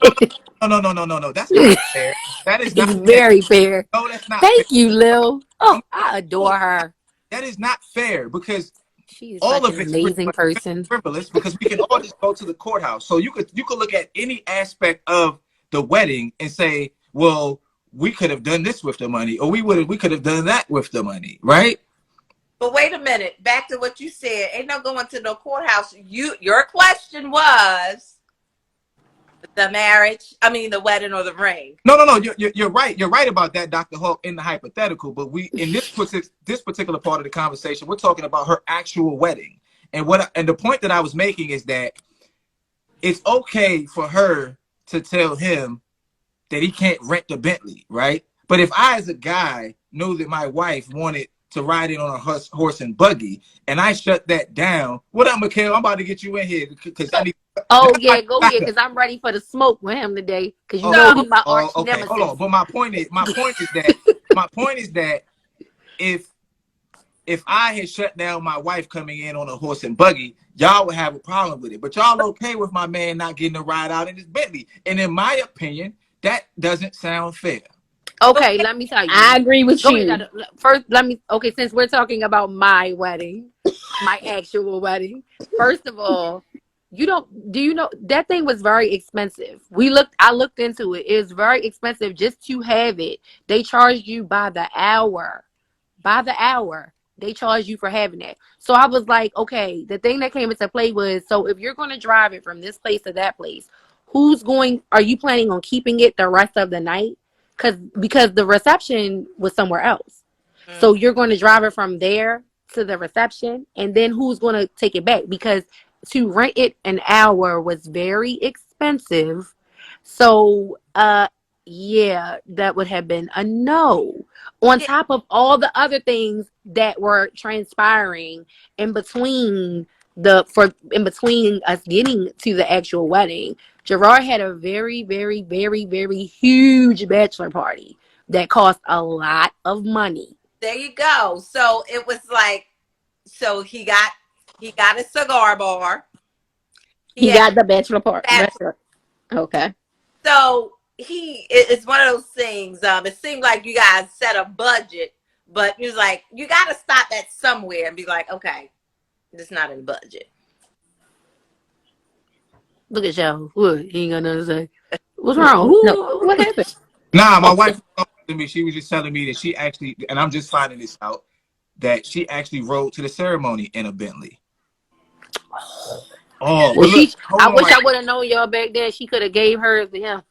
That's not fair. That is not very fair. No, that's not Thank fair. you, Lil. Oh, I adore her. That is not fair, because she's all such of an it's amazing person. Frivolous, because we can all just go to the courthouse. So you could look at any aspect of the wedding and say, well, we could have done this with the money, or we could have done that with the money, right? But wait a minute. Back to what you said. Ain't no going to no courthouse. Your question was, The marriage, I mean the wedding or the ring. No. You're right. You're right about that, Dr. Hawk, in the hypothetical. But we in this particular part of the conversation, we're talking about her actual wedding. And the point that I was making is that it's okay for her to tell him that he can't rent the Bentley, right? But if I, as a guy, know that my wife wanted to ride in on a horse and buggy, and I shut that down, what up, Mikhail? I'm about to get you in here because I need. Oh yeah, go ahead, because I'm ready for the smoke with him today. Because you know he's my arch okay, nemesis. hold on. But my point is that if I had shut down my wife coming in on a horse and buggy, y'all would have a problem with it. But y'all okay with my man not getting a ride out in his Bentley? And in my opinion, that doesn't sound fair. Okay, let me tell you. I agree with you. Ahead, first, since we're talking about my wedding, my actual wedding, first of all, do you know that thing was very expensive? I looked into it. It's very expensive just to have it. They charged you by the hour. By the hour. They charge you for having it. So I was like, okay, the thing that came into play was, so if you're going to drive it from this place to that place, are you planning on keeping it the rest of the night? Because the reception was somewhere else. So you're going to drive it from there to the reception, and then who's going to take it back? Because to rent it an hour was very expensive. So, yeah, that would have been a no. On top of all the other things that were transpiring in between us getting to the actual wedding, Gerard had a very, very, very, very huge bachelor party that cost a lot of money. There you go. So it was like, so he got a cigar bar. He got the bachelor party. Okay. So it's one of those things. It seemed like you guys set a budget, but he was like, you got to stop that somewhere and be like, okay, it's not in the budget. Look at y'all. What? He ain't got nothing to say. What's wrong? What happened? Nah, my wife was to me. She was just telling me that she actually, and I'm just finding this out, that she actually rode to the ceremony in a Bentley. Oh, well, look, I wish I would have known y'all back then. She could have gave hers to him.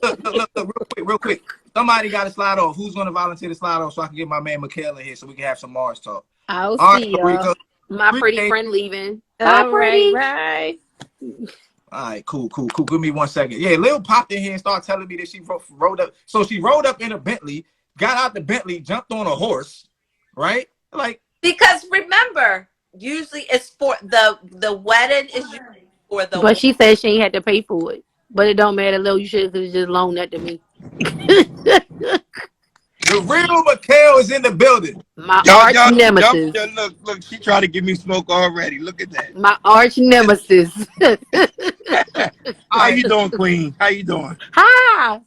Look, real quick. Somebody got to slide off. Who's going to volunteer to slide off so I can get my man Marchello in here so we can have some Mars talk? I'll see y'all. My pretty friend leaving. Bye, pretty. Bye. All right, cool. Give me 1 second. Yeah, Lil popped in here and started telling me that she rode up. So she rode up in a Bentley, got out the Bentley, jumped on a horse, right? Like, because remember, usually it's for the wedding is usually for the. But she said she ain't had to pay for it. But it don't matter, Lil. You should have just loaned that to me. The real Mikhail is in the building. My arch nemesis. Look, she tried to give me smoke already. Look at that. My arch nemesis. How you doing, Queen? How you doing? Hi.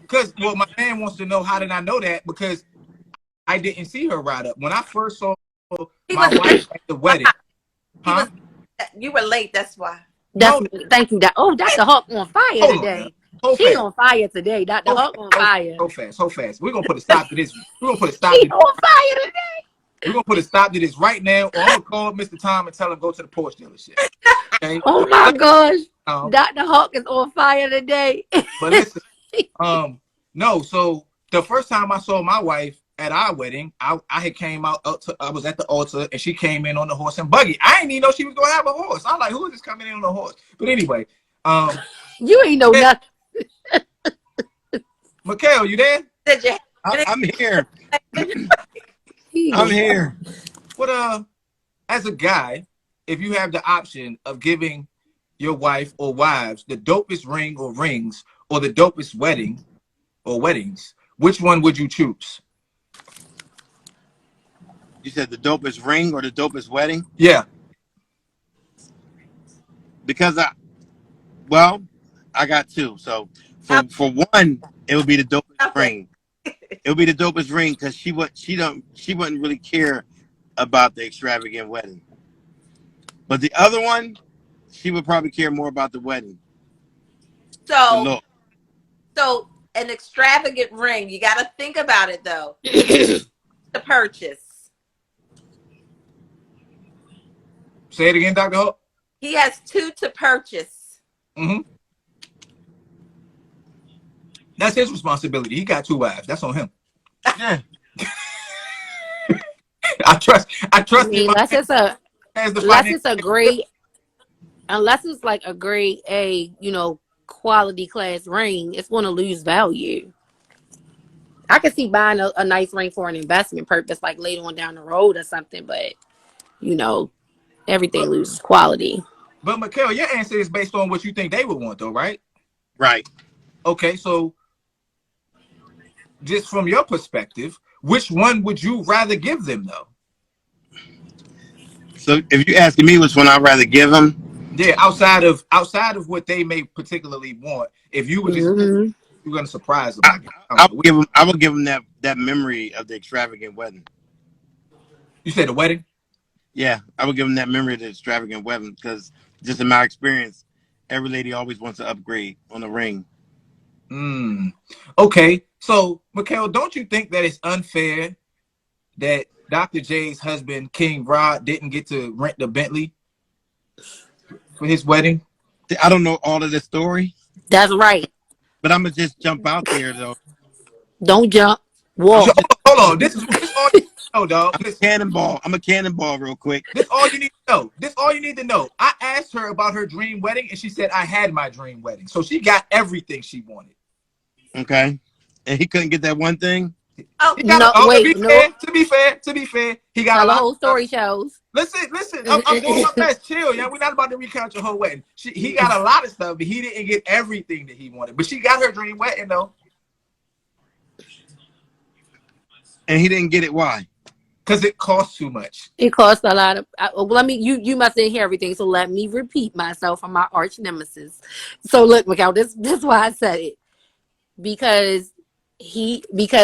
Because, well, my man wants to know, how did I know that? Because I didn't see her ride up. When I first saw my wife at the wedding. You were late, that's why. Thank you. Oh, Dr. Hawk on fire today. She's on fire today. Dr. Hawk on fire. So fast. We're going to put a stop to this. She's on fire today. We're going to put a stop to this right now. Or I'm going to call Mr. Tom and tell him go to the Porsche dealership. Okay? Oh, my gosh. Dr. Hawk is on fire today. But listen, no, so the first time I saw my wife at our wedding, I had came out I was at the altar and she came in on the horse and buggy. I didn't even know she was going to have a horse. I'm like, who is this coming in on a horse? But anyway. You ain't know nothing. Mikhail, you there? I'm here. I'm here. What as a guy, if you have the option of giving your wife or wives the dopest ring or rings or the dopest wedding or weddings, which one would you choose? You said the dopest ring or the dopest wedding? Yeah. Because I got two. So for one, it would be the dopest ring. It would be the dopest ring because she wouldn't really care about the extravagant wedding. But the other one, she would probably care more about the wedding. So an extravagant ring, you got to think about it though. The purchase. Say it again, Dr. Hope. He has 2 to purchase. Mm-hmm. That's his responsibility. He got 2 wives. That's on him. Yeah. I trust I him. mean, unless it's a Has the unless finance. it's a great unless it's like a grade A, quality class ring, it's going to lose value. I could see buying a nice ring for an investment purpose, like later on down the road or something, but everything loses quality. But Marchello, your answer is based on what you think they would want, though, right? Right. Okay, so just from your perspective, which one would you rather give them, though? So if you're asking me which one I'd rather give them, Yeah, outside of what they may particularly want, if you were just Mm-hmm. you're gonna surprise them, I guess. I I don't know. would give them. I would give them that memory of the extravagant wedding. You said the wedding? Yeah, I would give them that memory of the extravagant wedding because just in my experience, every lady always wants to upgrade on the ring. Okay, so Marchello, don't you think that it's unfair that Dr. J's husband, King Rod, didn't get to rent the Bentley for his wedding? I don't know all of the story, That's right. but I'm gonna just jump out there though. Don't jump. I'm Walk. just Hold on, this all you need to know, dog. I'm a Listen, cannonball. I'm a cannonball real quick. this all you need to know. This all you need to know. I asked her about her dream wedding, and she said I had my dream wedding, so she got everything she wanted. Okay, and he couldn't get that one thing. Oh, He got No, wait. No. to be fair, he got a Tell the lot whole of stuff. story, shows. Listen. I'm doing my best. Chill, yeah. We're not about to recount your whole wedding. He got a lot of stuff, but he didn't get everything that he wanted. But she got her dream wedding though, And he didn't get it. Why? because it costs too much. It costs a lot of. Let me. You must didn't hear everything, so let me repeat myself from my arch nemesis. So look, Mikal, this is why I said it, because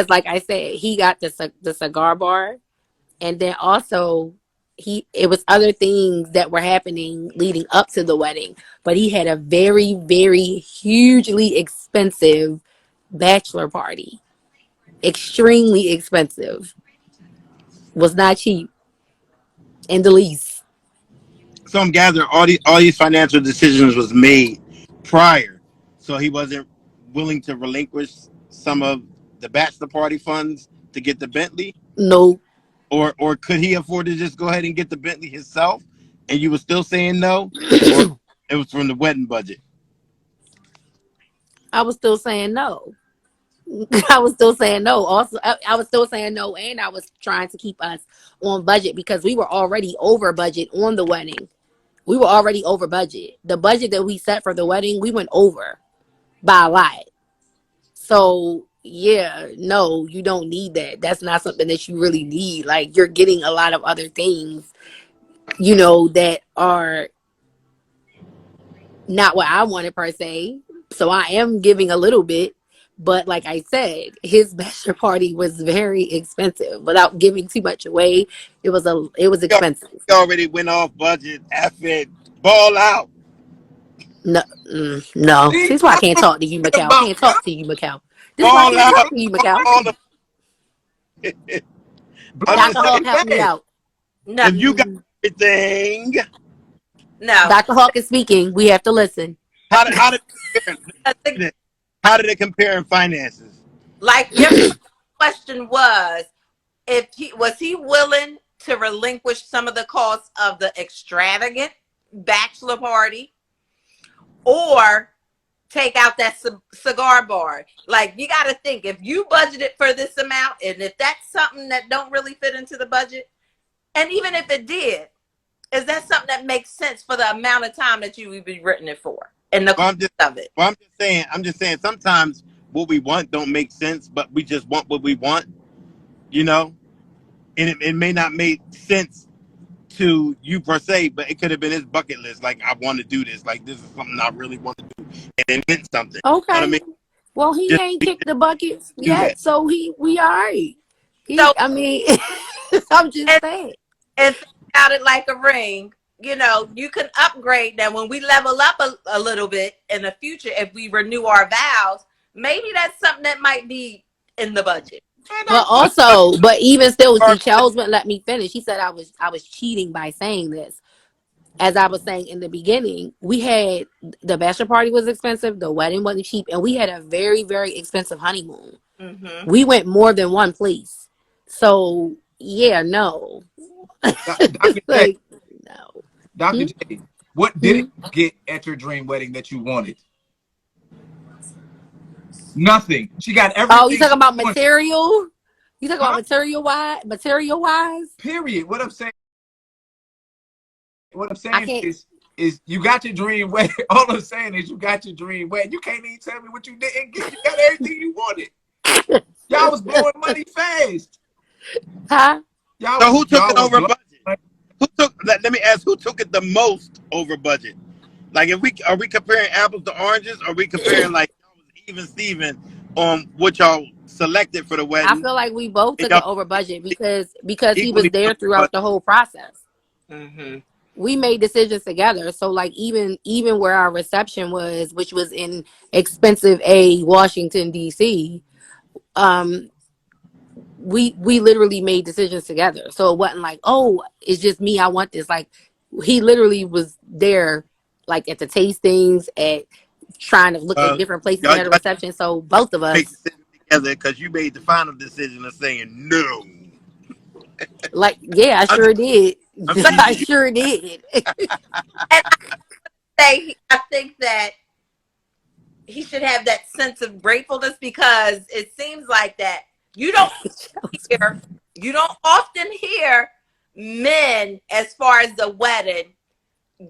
like I said, he got the cigar bar, and then also it was other things that were happening leading up to the wedding, but he had a very, very hugely expensive bachelor party, extremely expensive, was not cheap in the least. So I'm gathering all these financial decisions was made prior, so he wasn't willing to relinquish some of the bachelor party funds to get the Bentley, No, or could he afford to just go ahead and get the Bentley himself, and you were still saying no, or it was from the wedding budget. I was still saying no. I was still saying no. Also, I was still saying no, and I was trying to keep us on budget because we were already over budget on the wedding. We were already over budget. The budget that we set for the wedding, we went over by a lot. So yeah, no, you don't need that. That's not something that you really need. Like, you're getting a lot of other things, that are not what I wanted per se. So I am giving a little bit. But like I said, his bachelor party was very expensive. Without giving too much away, it was expensive. He already went off budget. F it, ball out. No, no. See, This is why I can't talk to you, Macau. I about can't talk to you, Macau. This is why I Ball can't out. talk to you, Macau. All the, I'm Dr. just Hawk, saying, help me out. no, if you got everything, no. Dr. Hawk is speaking. We have to listen. how did I think, how did it compare in finances? like, your question was, if he willing to relinquish some of the costs of the extravagant bachelor party, or take out that cigar bar. Like, you got to think, if you budgeted for this amount, and if that's something that don't really fit into the budget, and even if it did, is that something that makes sense for the amount of time that you would be written it for and the cost of it? I'm just saying sometimes what we want don't make sense, but we just want what we want, and it may not make sense to you per se, but it could have been his bucket list. Like, I want to do this. Like, this is something I really want to do, and it meant something. Okay. You know what I mean? Well, he Just ain't kicked the bucket do yet, that. so we all right. So, I mean, I'm just saying. And think about it like a ring. You can upgrade now when we level up a little bit in the future. If we renew our vows, maybe that's something that might be in the budget. But even still, see, Charles wouldn't let me finish. He said I was cheating by saying this. as I was saying in the beginning, we had the bachelor party was expensive, the wedding wasn't cheap, and we had a very, very expensive honeymoon. Mm-hmm. We went more than one place. So yeah, no. Dr. J, Like no. Dr. Hmm? J, what Hmm? didn't you get at your dream wedding that you wanted? Nothing. She got Oh, you everything talking she about wanted. material? You talking about Huh? material wise? Period. What I'm I saying can't. is you got your dream wedding. All I'm saying is you got your dream wedding. You can't even tell me what you didn't get. You got everything you wanted. Y'all was blowing money fast. Huh? So who took Y'all it was over blowing budget? money. Let me ask, who took it the most over budget? Like, if we are we comparing apples to oranges? Or are we comparing like y'all was even Steven on what y'all selected for the I wedding? feel like we both And took y'all it over budget because he was equally there split the throughout budget. the whole process. Mm-hmm. We made decisions together. So like even where our reception was, which was in expensive A Washington D.C., um, we literally made decisions together. So it wasn't like, oh, it's just me. I want this. Like he literally was there, like at the tastings, at trying to look at different places Y'all, near the reception. So both of make us, decisions together because you made the final decision of saying no. like, yeah, I I'm, sure did. I'm But I teasing you. sure did. and I think that he should have that sense of gratefulness because it seems like that you don't hear, you don't often hear men as far as the wedding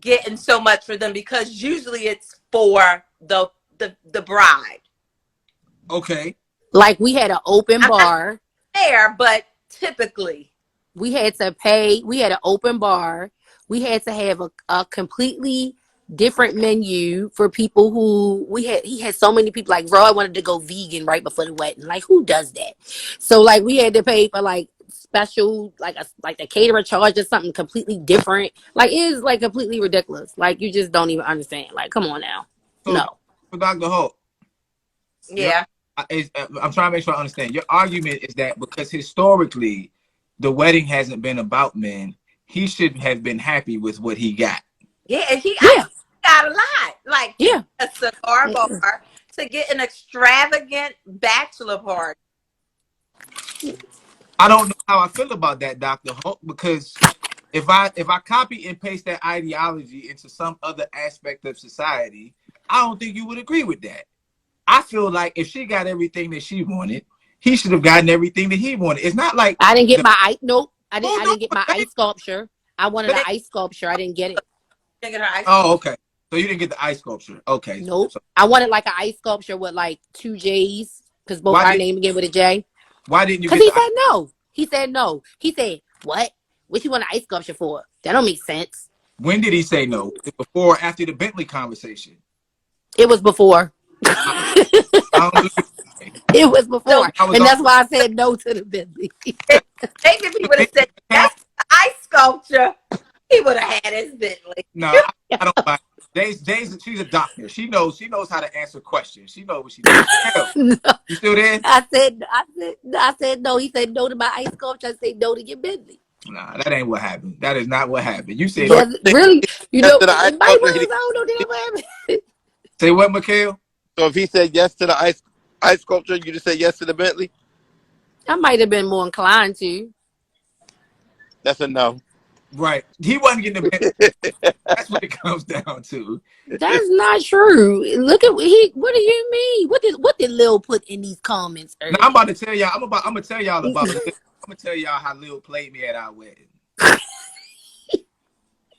getting so much for them because usually it's for the bride. Okay. Like we had an open I'm not bar. there, but typically. We had to pay. We had an open bar. We had to have a completely different menu for people who we had. He had so many people. Like Roy wanted to go vegan right before the wedding. Like who does that? So like we had to pay for like special like the caterer charges something completely different. Like it is like completely ridiculous. Like you just don't even understand. Like come on now. So No. for Dr. Holt, Yeah. I'm trying to make sure I understand. Your argument is that because historically the wedding hasn't been about men, he should have been happy with what he got. Yeah, and I Yeah. got a lot. Like to Yeah. get a cigar bar, to get an extravagant bachelor party. I don't know how I feel about that, Dr. Holt, because if I copy and paste that ideology into some other aspect of society, I don't think you would agree with that. I feel like if she got everything that she wanted, he should have gotten everything that he wanted. It's not like I didn't get my ice. Nope. I didn't. oh I no, didn't get my ice sculpture. I wanted an But ice sculpture. I didn't get it. they get her ice. oh okay. So you didn't get the ice sculpture. Okay. Nope. So I wanted like an ice sculpture with like two J's because both why our did name begin with a J. why didn't you Because get he the said no. He said no. He said what? What you want an ice sculpture for? That don't make sense. when did he say no? Before or after the Bentley conversation? It was before. I, I don't believe it. It was before, So I was and on that's why I said no to the Bentley. maybe if he would have said yes to the ice sculpture, he would have had his Bentley. no, I don't buy it. Days, she's a doctor. She knows how to answer questions. She knows what she's doing. Hell, No. you still there? I said no. He said no to my ice sculpture. I said no to your Bentley. Nah, that ain't what happened. That is not what happened. You said So Yes, really. You yes know, to the ice it might sculpture, was. I don't know. Did that happen? say what, Mikhail? so if he said yes to the ice sculpture, you just said yes to the Bentley. I might have been more inclined to. That's a no. Right. He wasn't getting the Bentley. That's what it comes down to. That's not true. Look at he. What do you mean? What did Lil put in these comments Now I'm earlier? about to tell y'all. I'm gonna tell y'all about. I'm gonna tell y'all how Lil played me at our wedding.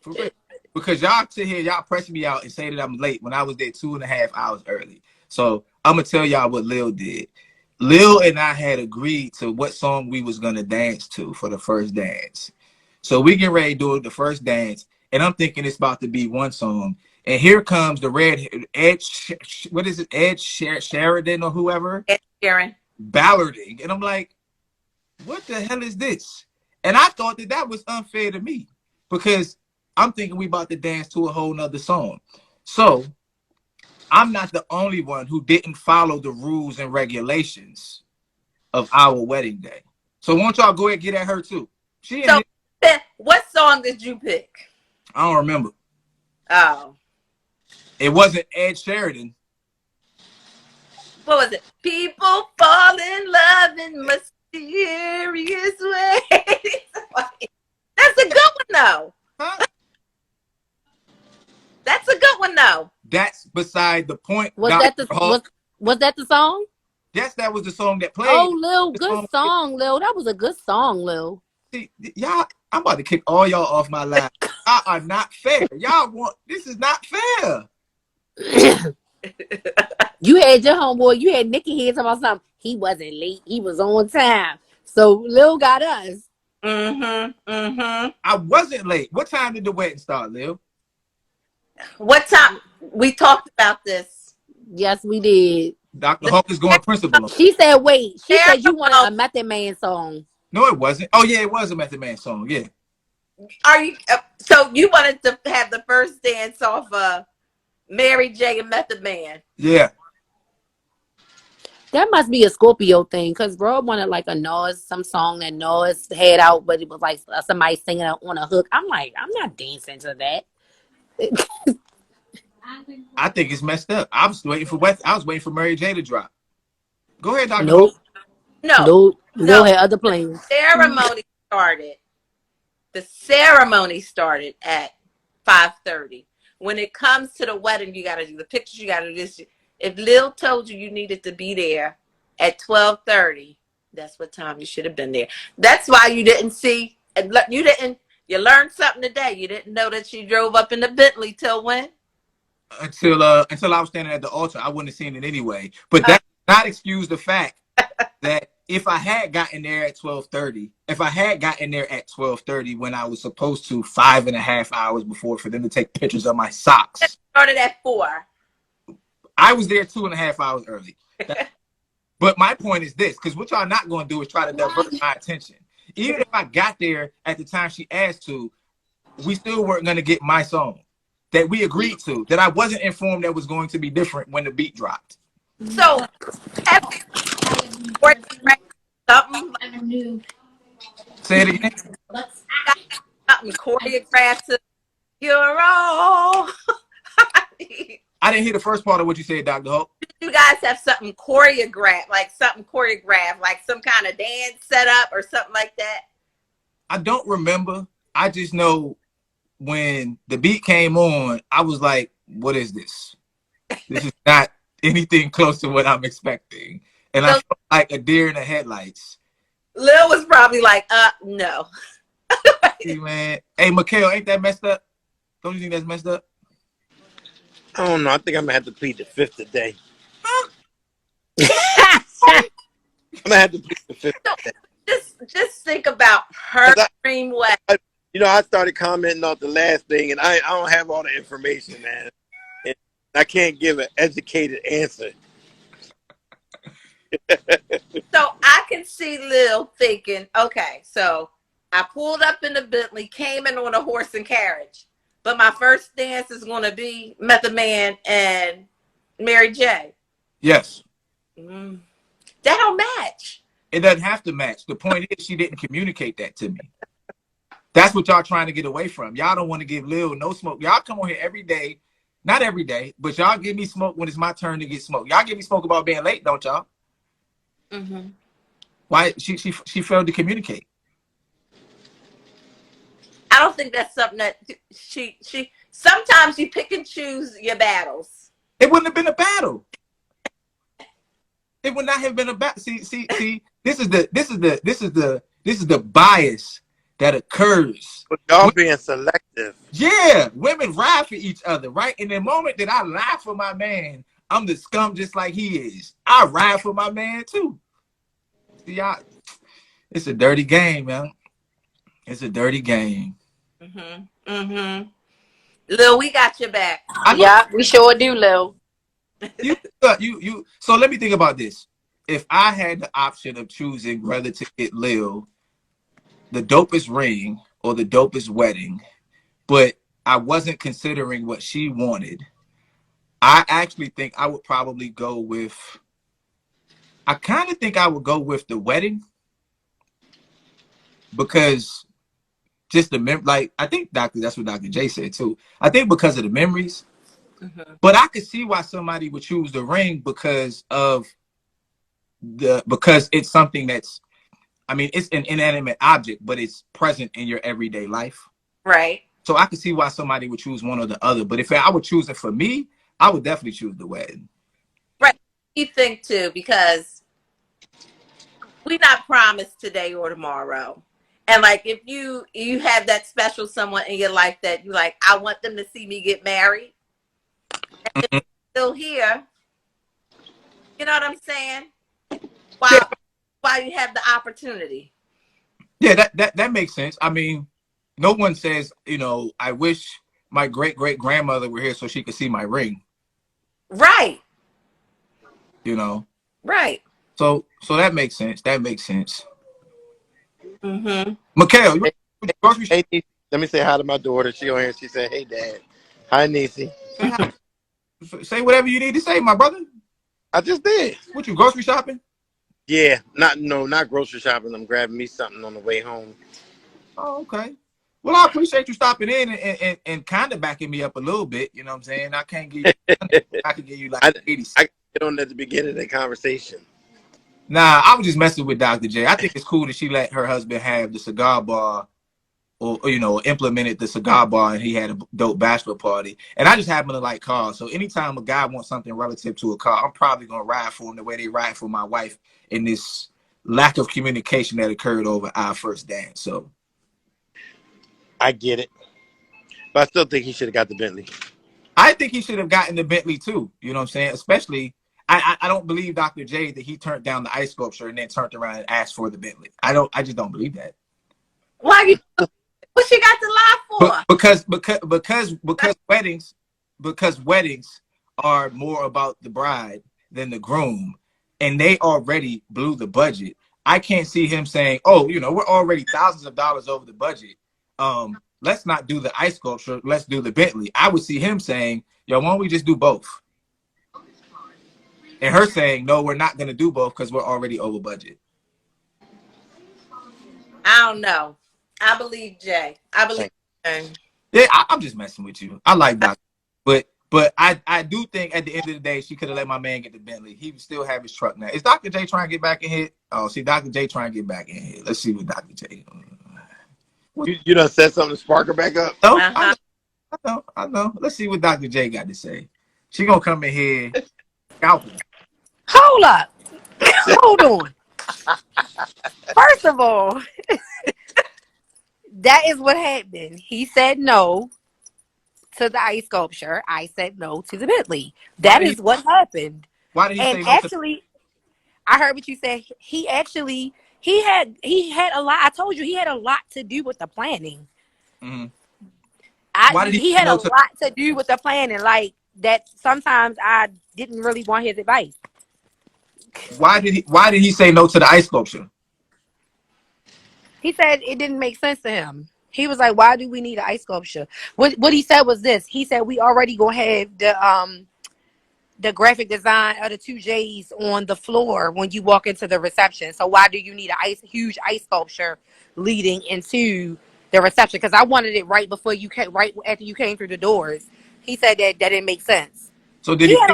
For real. Because y'all sit here, y'all press me out and say that I'm late when I was there 2.5 hours early. So I'm gonna tell y'all what Lil did. Lil and I had agreed to what song we was gonna dance to for the first dance. So we get ready to do the first dance, and I'm thinking it's about to be one song. And here comes the red Ed. What is it? Sheridan or whoever Ed Sheeran. ballarding, and I'm like, what the hell is this? And I thought that was unfair to me because I'm thinking we about to dance to a whole nother song. So I'm not the only one who didn't follow the rules and regulations of our wedding day. So won't y'all go ahead and get at her too? She So in what song did you pick? I don't remember. Oh. It wasn't Ed Sheridan. What was it? People fall in love in mysterious ways. That's a good one, though. Huh? That's a good one, though. That's beside the point. Was Dr. that the Hawk. was that the song? Yes, that was the song that played. Oh, Lil, good song, Lil. That was a good song, Lil. See, y'all, I'm about to kick all y'all off my live. Y'all are not fair. Y'all want, this is not fair. You had your homeboy, you had Nikki here talking about something. He wasn't late. He was on time. So Lil got us. I wasn't late. What time did the wedding start, Lil? What time? We talked about this. Yes, we did. Dr. Hawk is going principal. She said, wait. She said you wanted a Method Man song. No, it wasn't. Oh, yeah, it was a Method Man song. Yeah. Are you? So you wanted to have the first dance off Mary J. and Method Man? Yeah. That must be a Scorpio thing, because bro wanted like a Nas, some song that Nas had out, but it was like somebody singing on a hook. I'm like, I'm not dancing to that. I think it's messed up. I was waiting for Mary J to drop. Go ahead, Dr. Nope. Hawk. Nope. Lil had other plans. The ceremony started at 5:30. When it comes to the wedding, you got to do the pictures. You got to do this. If Lil told you needed to be there at 12:30, that's what time you should have been there. That's why you didn't see. You learned something today. You didn't know that she drove up in the Bentley till when? Until I was standing at the altar, I wouldn't have seen it anyway. But that does not excuse the fact that if I had gotten there at 12:30, when I was supposed to 5.5 hours before for them to take pictures of my socks. It started at 4. I was there 2.5 hours early. But my point is this, because what y'all not going to do is try to divert my attention. Even if I got there at the time she asked to, we still weren't going to get my song that we agreed to, that I wasn't informed that was going to be different when the beat dropped. So, something. Say it again. Something choreographed to You're all. I didn't hear the first part of what you said, Dr. Hope. You guys have something choreographed, like some kind of dance set up or something like that? I don't remember. I just know when the beat came on, I was like, what is this? This is not anything close to what I'm expecting. And I felt like a deer in the headlights. Lil was probably like, no. Hey, man. Hey, Marchello, ain't that messed up? Don't you think that's messed up? I don't know. I think I'm going to have to plead the fifth today. I'm going to have to plead the fifth today. Just think about her dream wedding. I started commenting on the last thing, and I don't have all the information, man. And I can't give an educated answer. So I can see Lil thinking, okay, so I pulled up in the Bentley, came in on a horse and carriage, but my first dance is going to be Method Man and Mary J. Yes. That don't match. It doesn't have to match. The point is she didn't communicate that to me. That's what y'all trying to get away from. Y'all don't want to give Lil no smoke. Y'all come on here every day. Not every day, but y'all give me smoke when it's my turn to get smoke. Y'all give me smoke about being late, don't y'all? Mm-hmm. Why she failed to communicate? I don't think that's something that she sometimes you pick and choose your battles. It wouldn't have been a battle. It would not have been a battle. See, this is the bias that occurs. But y'all being selective. Yeah, women ride for each other, right? In the moment that I lie for my man, I'm the scum just like he is. I ride for my man too. See, y'all, it's a dirty game, man. It's a dirty game. Lil, we got your back. Yeah, we sure do, Lil. You. So let me think about this. If I had the option of choosing whether to get Lil the dopest ring or the dopest wedding, but I wasn't considering what she wanted, I actually think I would probably go with, I kind of think I would go with the wedding, because just like I think that's what Dr. J said too. I think because of the memories, Mhm. but I could see why somebody would choose the ring because it's something that's, I mean, it's an inanimate object, but it's present in your everyday life. Right. So I could see why somebody would choose one or the other. But if I would choose it for me, I would definitely choose the wedding. Right. You think too, because we're not promised today or tomorrow. And like if you have that special someone in your life that you like, I want them to see me get married, and Mhm. they're still here. You know what I'm saying? Yeah, While you have the opportunity. yeah, that makes sense. I mean, no one says, I wish my great great grandmother were here so she could see my ring. Right. You know, Right. so that makes sense. That makes sense. Mm-hmm. Mikhail, you Hey, grocery hey, Niecy, let me say hi to my daughter. She on here. She said, "Hey, Dad." Hi, Niecy. say whatever you need to say, my brother. I just did. What, you grocery shopping? Yeah, not grocery shopping. I'm grabbing me something on the way home. Oh, okay. Well, I appreciate you stopping in and kind of backing me up a little bit. You know what I'm saying? I can't give you, I can give you like I 80. I get on at the beginning of the conversation. Nah, I was just messing with Dr. J. I think it's cool that she let her husband have the cigar bar, or implemented the cigar bar, and he had a dope bachelor party. And I just happen to like cars, so anytime a guy wants something relative to a car, I'm probably gonna ride for him the way they ride for my wife in this lack of communication that occurred over our first dance. So I get it, but I still think he should have got the Bentley. I think he should have gotten the Bentley too. You know what I'm saying? Especially, I don't believe Dr. J that he turned down the ice sculpture and then turned around and asked for the Bentley. I just don't believe that. Why you? What she got to lie But for? because weddings are more about the bride than the groom, and they already blew the budget. I can't see him saying, "Oh, we're already thousands of dollars over the budget. Let's not do the ice sculpture. Let's do the Bentley." I would see him saying, "Yo, why don't we just do both?" And her saying, "No, we're not going to do both because we're already over budget." I don't know. I believe Jay. I believe Jay. Yeah, I'm just messing with you. I like Doc, but I do think at the end of the day she could have let my man get the Bentley. He would still have his truck now. Is Dr. J trying to get back in here? Oh, see, Dr. J trying to get back in here. Let's see what Dr. J. You done said something to spark her back up. No, Uh-huh. I know. Let's see what Dr. J got to say. She gonna come in here scalping. Hold up. Hold on. First of all, that is what happened. He said no to the ice sculpture. I said no to the Bentley. That is what happened. Why did he And say no to? actually, I heard what you said. He had a lot. I told you he had a lot to do with the planning. Mhm. Why did he He say had a no to? lot to do with the planning. Like that. Sometimes I didn't really want his advice. Why did he say no to the ice sculpture? He said it didn't make sense to him. He was like, "Why do we need an ice sculpture?" What he said was this. He said we already gonna have the graphic design of the two J's on the floor when you walk into the reception. So why do you need a huge ice sculpture leading into the reception? Because I wanted it right before you came, right after you came through the doors. He said that didn't make sense. So did he think?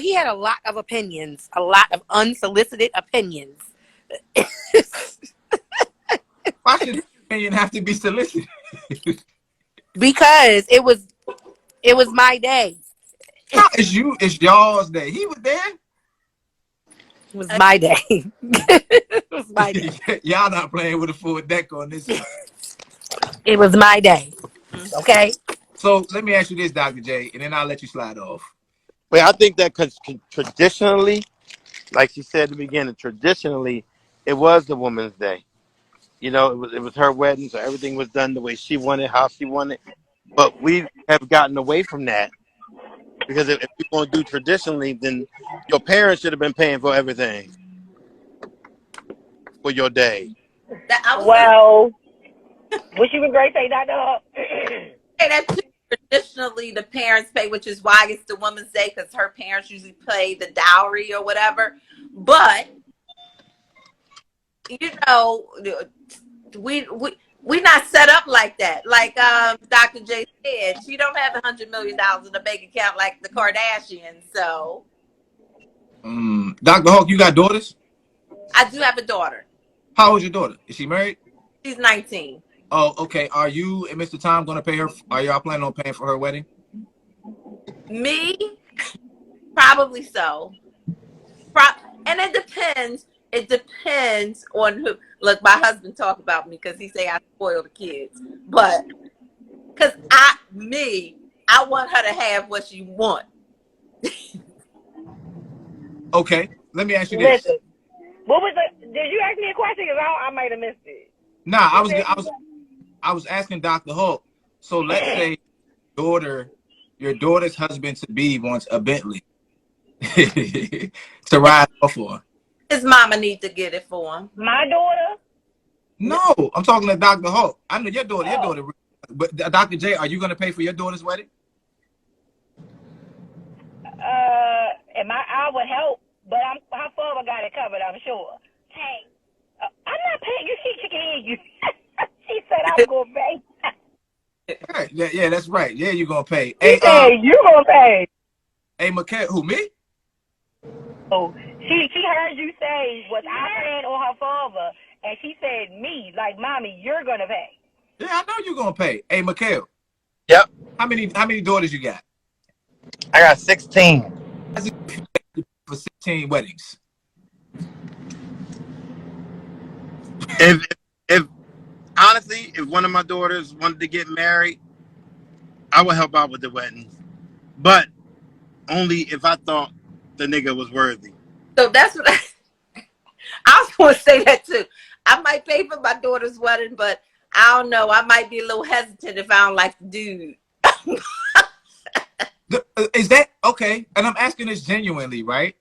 He had a lot of opinions, a lot of unsolicited opinions. Why should his opinion have to be solicited? Because it was my day. No, it's y'all's day. He was there. It was my day. It was my day. Y'all not playing with a full deck on this one. It was my day. Okay. So let me ask you this, Dr. J, and then I'll let you slide off. Well, I think that because traditionally, like she said at the beginning, traditionally, it was the woman's day. It was her wedding, so everything was done the way she wanted, how she wanted. But we have gotten away from that because if you're going to do traditionally, then your parents should have been paying for everything for your day. Well, wish you would great say that, dog. Say that too. Traditionally, the parents pay, which is why it's the woman's day because her parents usually pay the dowry or whatever. But we We not set up like that. Like Dr. J said, she don't have $100 million in the bank account like the Kardashians. So Dr. Hawk, you got daughters? I do have a daughter. How old's your daughter? Is she married? She's 19. Oh, okay. Are you and Mr. Tom going to pay her? Are y'all planning on paying for her wedding? Me, probably so. And it depends. It depends on who. Look, my husband talk about me because he say I spoil the kids, but because I want her to have what she want. Okay, let me ask you this. Listen, what was the? Did you ask me a question? Because I might have missed it. Nah, I was asking Dr. Hawk. So let's say your daughter's husband to be wants a Bentley to ride off for. His mama need to get it for him. My daughter? No, I'm talking to Dr. Hawk. I know your daughter. But Dr. J, are you going to pay for your daughter's wedding? I would help, but her father got it covered, I'm sure. Hey, I'm not paying you. She can hear you. She said I'm going to pay. Right. Yeah, that's right. Yeah, you're going to pay. She said you going to pay. Hey, Marchello, who, me? Oh, she heard you say, was I paying or her father? And she said, me, like, mommy, you're going to pay. Yeah, I know you're going to pay. Hey, Marchello. Yep. How many daughters you got? I got 16. For 16 weddings. If honestly, if one of my daughters wanted to get married, I would help out with the wedding, but only if I thought the nigga was worthy. So that's what I was going to say that too. I might pay for my daughter's wedding, but I don't know. I might be a little hesitant if I don't like the dude. Is that okay? And I'm asking this genuinely, right?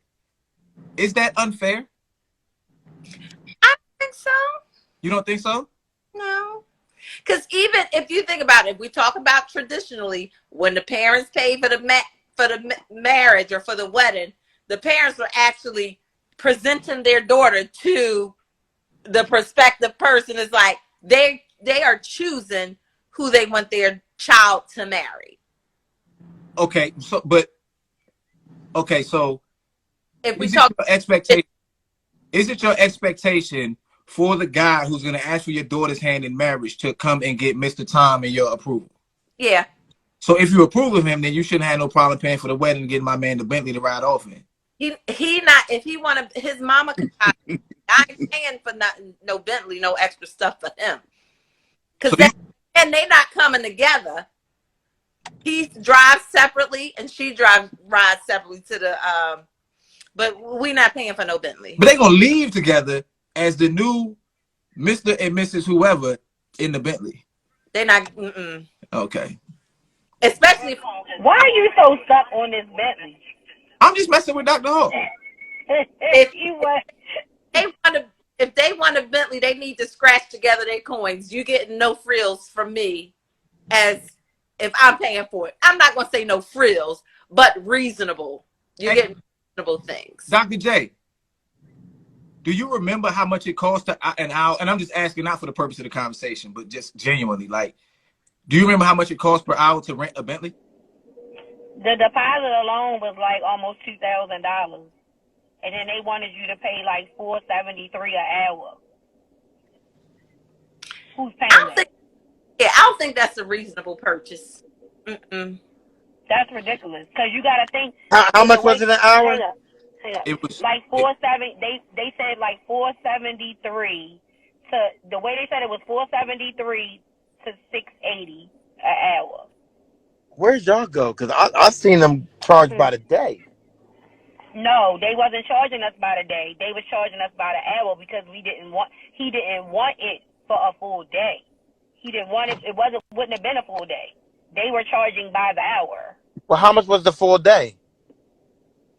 Is that unfair? I think so. You don't think so? No. Because even if you think about it, if we talk about traditionally, when the parents pay for the marriage or for the wedding, the parents are actually presenting their daughter to the prospective person. Is like they are choosing who they want their child to marry. Okay, so if we is talk it your expectation? Is it your expectation for the guy who's going to ask for your daughter's hand in marriage to come and get Mr. Tom and your approval? Yeah. So if you approve of him, then you shouldn't have no problem paying for the wedding and getting my man the Bentley to ride off in. He not, if he want to, his mama could buy it. I ain't paying for nothing, no Bentley, no extra stuff for him. Because and they not coming together. He drives separately and she rides separately to the but we not paying for no Bentley. But they gonna leave together as the new Mr. and Mrs. whoever in the Bentley. They're not. Okay. Especially. Why are you so stuck on this Bentley? I'm just messing with Dr. Hawk. If they want a Bentley, they need to scratch together their coins. You getting no frills from me, as if I'm paying for it. I'm not gonna say no frills, but reasonable. You're getting reasonable things. Dr. J, do you remember how much it costs an hour? And I'm just asking not for the purpose of the conversation, but just genuinely, like, do you remember how much it costs per hour to rent a Bentley? The deposit alone was like almost $2,000, and then they wanted you to pay like $473 an hour. Who's paying that? I don't think that's a reasonable purchase. That's ridiculous. Because you got to think. How much was it an hour? Hang up. It was like They said like 473 to the way they said it was 473 to 680 an hour. Where's y'all go? Because I seen them charged by the day. No, they wasn't charging us by the day. They was charging us by the hour because he didn't want it for a full day. He didn't want it. Wouldn't have been a full day. They were charging by the hour. Well, how much was the full day?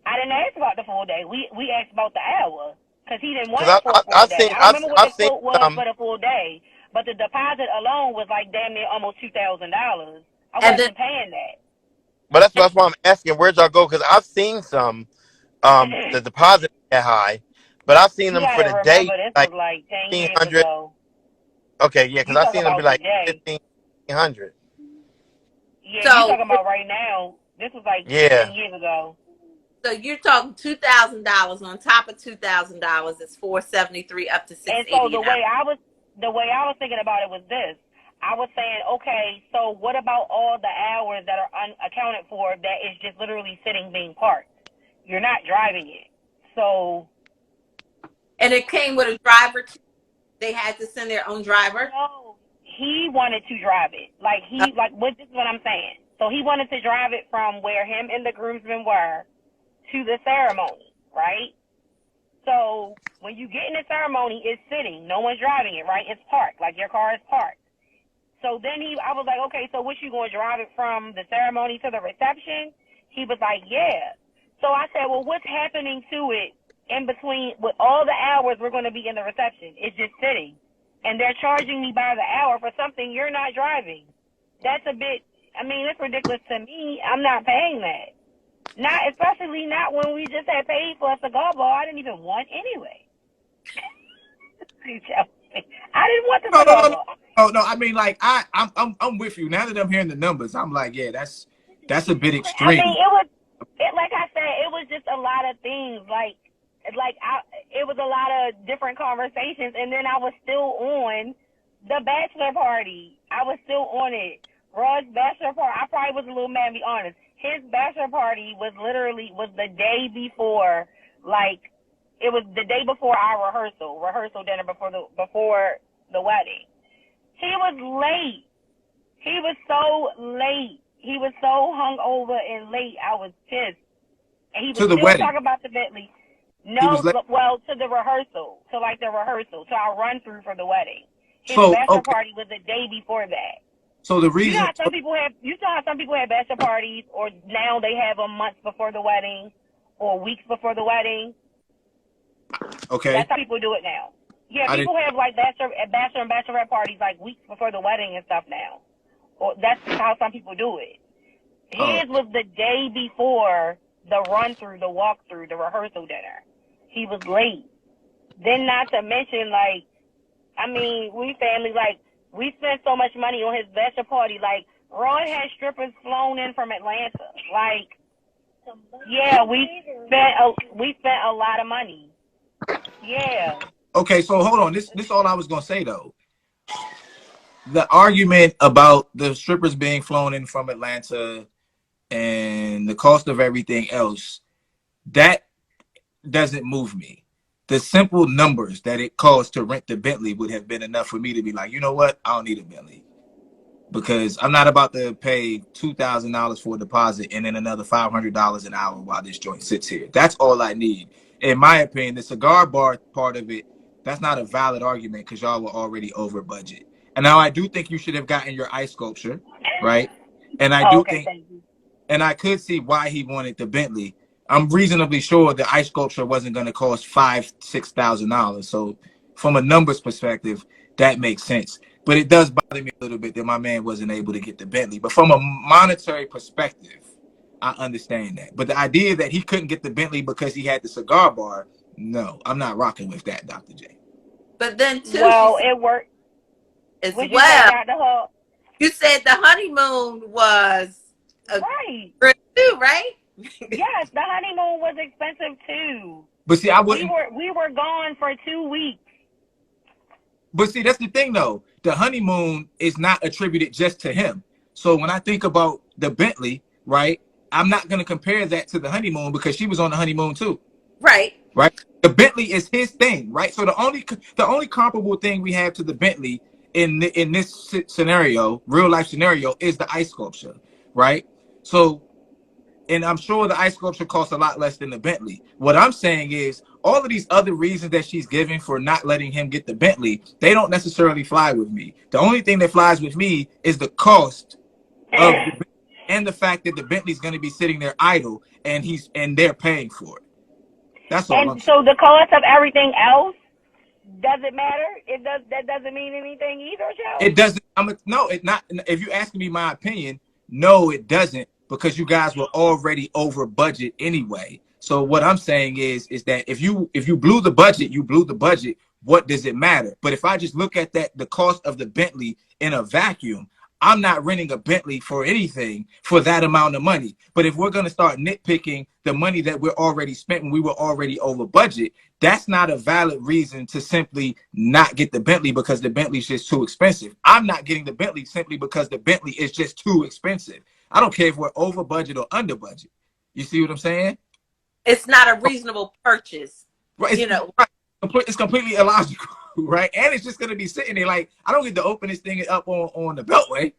I didn't ask about the full day. We asked about the hour because he didn't want it for a full day. I remember what the quote was for the full day, but the deposit alone was like damn near almost $2,000. I wasn't paying that. But that's why I'm asking, where'd y'all go? Because I've seen some, the deposit that high, but I've seen them for the day, this was like 10 years ago. Okay, yeah, because You I talking seen them be about like today. 1,500. Yeah, you So talking about right now. This was like Yeah. 10 years ago. so you're talking $2,000 on top of $2,000 is $473 up to And so $680 an hour. the way I was thinking about it was this. I was saying, okay, so what about all the hours that are unaccounted for that is just literally sitting being parked? You're not driving it. So And it came with a driver too. They had to send their own driver. no, he wanted to drive it. This is what I'm saying. So he wanted to drive it from where him and the groomsmen were to the ceremony, right? So when you get in the ceremony, it's sitting. No one's driving it, right? It's parked, like your car is parked. So then I was like, okay, so what, you going to drive it from the ceremony to the reception? He was like, yeah. So I said, well, what's happening to it in between with all the hours we're going to be in the reception? It's just sitting. And they're charging me by the hour for something you're not driving. That's a bit, it's ridiculous to me. I'm not paying that. Not, especially not when we just had paid for a cigar bar I didn't even want anyway. I didn't want the cigar bar. No. I mean, like I'm with you. Now that I'm hearing the numbers, I'm like, yeah, that's a bit extreme. Like I said, it was just a lot of things. It was a lot of different conversations, and then I was still on the bachelor party. I was still on it. Rod's bachelor party. I probably was a little mad, to be honest. His bachelor party was the day before, it was the day before our rehearsal dinner before the wedding. He was late. He was so late. He was so hungover and late. I was pissed. And he was still talking about the Bentley. No, well, to the rehearsal, to our run through for the wedding. His bachelor party was the day before that. So the reason, you know how some people have bachelor parties, or now they have them months before the wedding, or weeks before the wedding. Okay. That's how people do it now. Yeah, people have bachelor and bachelorette parties weeks before the wedding and stuff now. Or that's how some people do it. His was the day before the run through, the walk through, the rehearsal dinner. He was late. Then not to mention we family we spent so much money on his bachelor party. Roy had strippers flown in from Atlanta. Yeah, we spent a lot of money. Yeah. Okay, so hold on. This all I was gonna say though. The argument about the strippers being flown in from Atlanta and the cost of everything else, that doesn't move me. The simple numbers that it costs to rent the Bentley would have been enough for me to be like, you know what? I don't need a Bentley. Because I'm not about to pay $2,000 for a deposit and then another $500 an hour while this joint sits here. That's all I need. In my opinion, the cigar bar part of it, that's not a valid argument because y'all were already over budget. And now I do think you should have gotten your ice sculpture, right? And I do think, and I could see why he wanted the Bentley. I'm reasonably sure the ice sculpture wasn't going to cost $5,000-$6,000. So from a numbers perspective, that makes sense. But it does bother me a little bit that my man wasn't able to get the Bentley. But from a monetary perspective, I understand that. But the idea that he couldn't get the Bentley because he had the cigar bar, no, I'm not rocking with that, Dr. J. But then too, it worked as well. You said the honeymoon was right too, right? Yes, the honeymoon was expensive too. But see, we were gone for 2 weeks. But see, that's the thing though. The honeymoon is not attributed just to him. So when I think about the Bentley, right, I'm not going to compare that to the honeymoon because she was on the honeymoon too. Right. Right. The Bentley is his thing, right? So the only comparable thing we have to the Bentley in this scenario, real life scenario, is the ice sculpture, right? So, and I'm sure the ice sculpture costs a lot less than the Bentley. What I'm saying is all of these other reasons that she's giving for not letting him get the Bentley, they don't necessarily fly with me. The only thing that flies with me is the cost of the, and the fact that the Bentley's going to be sitting there idle and they're paying for it. That's all. And so the cost of everything else doesn't matter. That doesn't mean anything either, Joe. It doesn't. If you asking me my opinion, no, it doesn't, because you guys were already over budget anyway. So what I'm saying is that if you blew the budget, you blew the budget. what does it matter? But if I just look at the cost of the Bentley in a vacuum, I'm not renting a Bentley for anything for that amount of money. But if we're going to start nitpicking the money that we're already spent when we were already over budget, that's not a valid reason to simply not get the Bentley because the Bentley's just too expensive. I'm not getting the Bentley simply because the Bentley is just too expensive. I don't care if we're over budget or under budget. You see what I'm saying? It's not a reasonable purchase. Right. Right. It's completely illogical, right? And it's just going to be sitting there like, I don't get to open this thing up on the Beltway,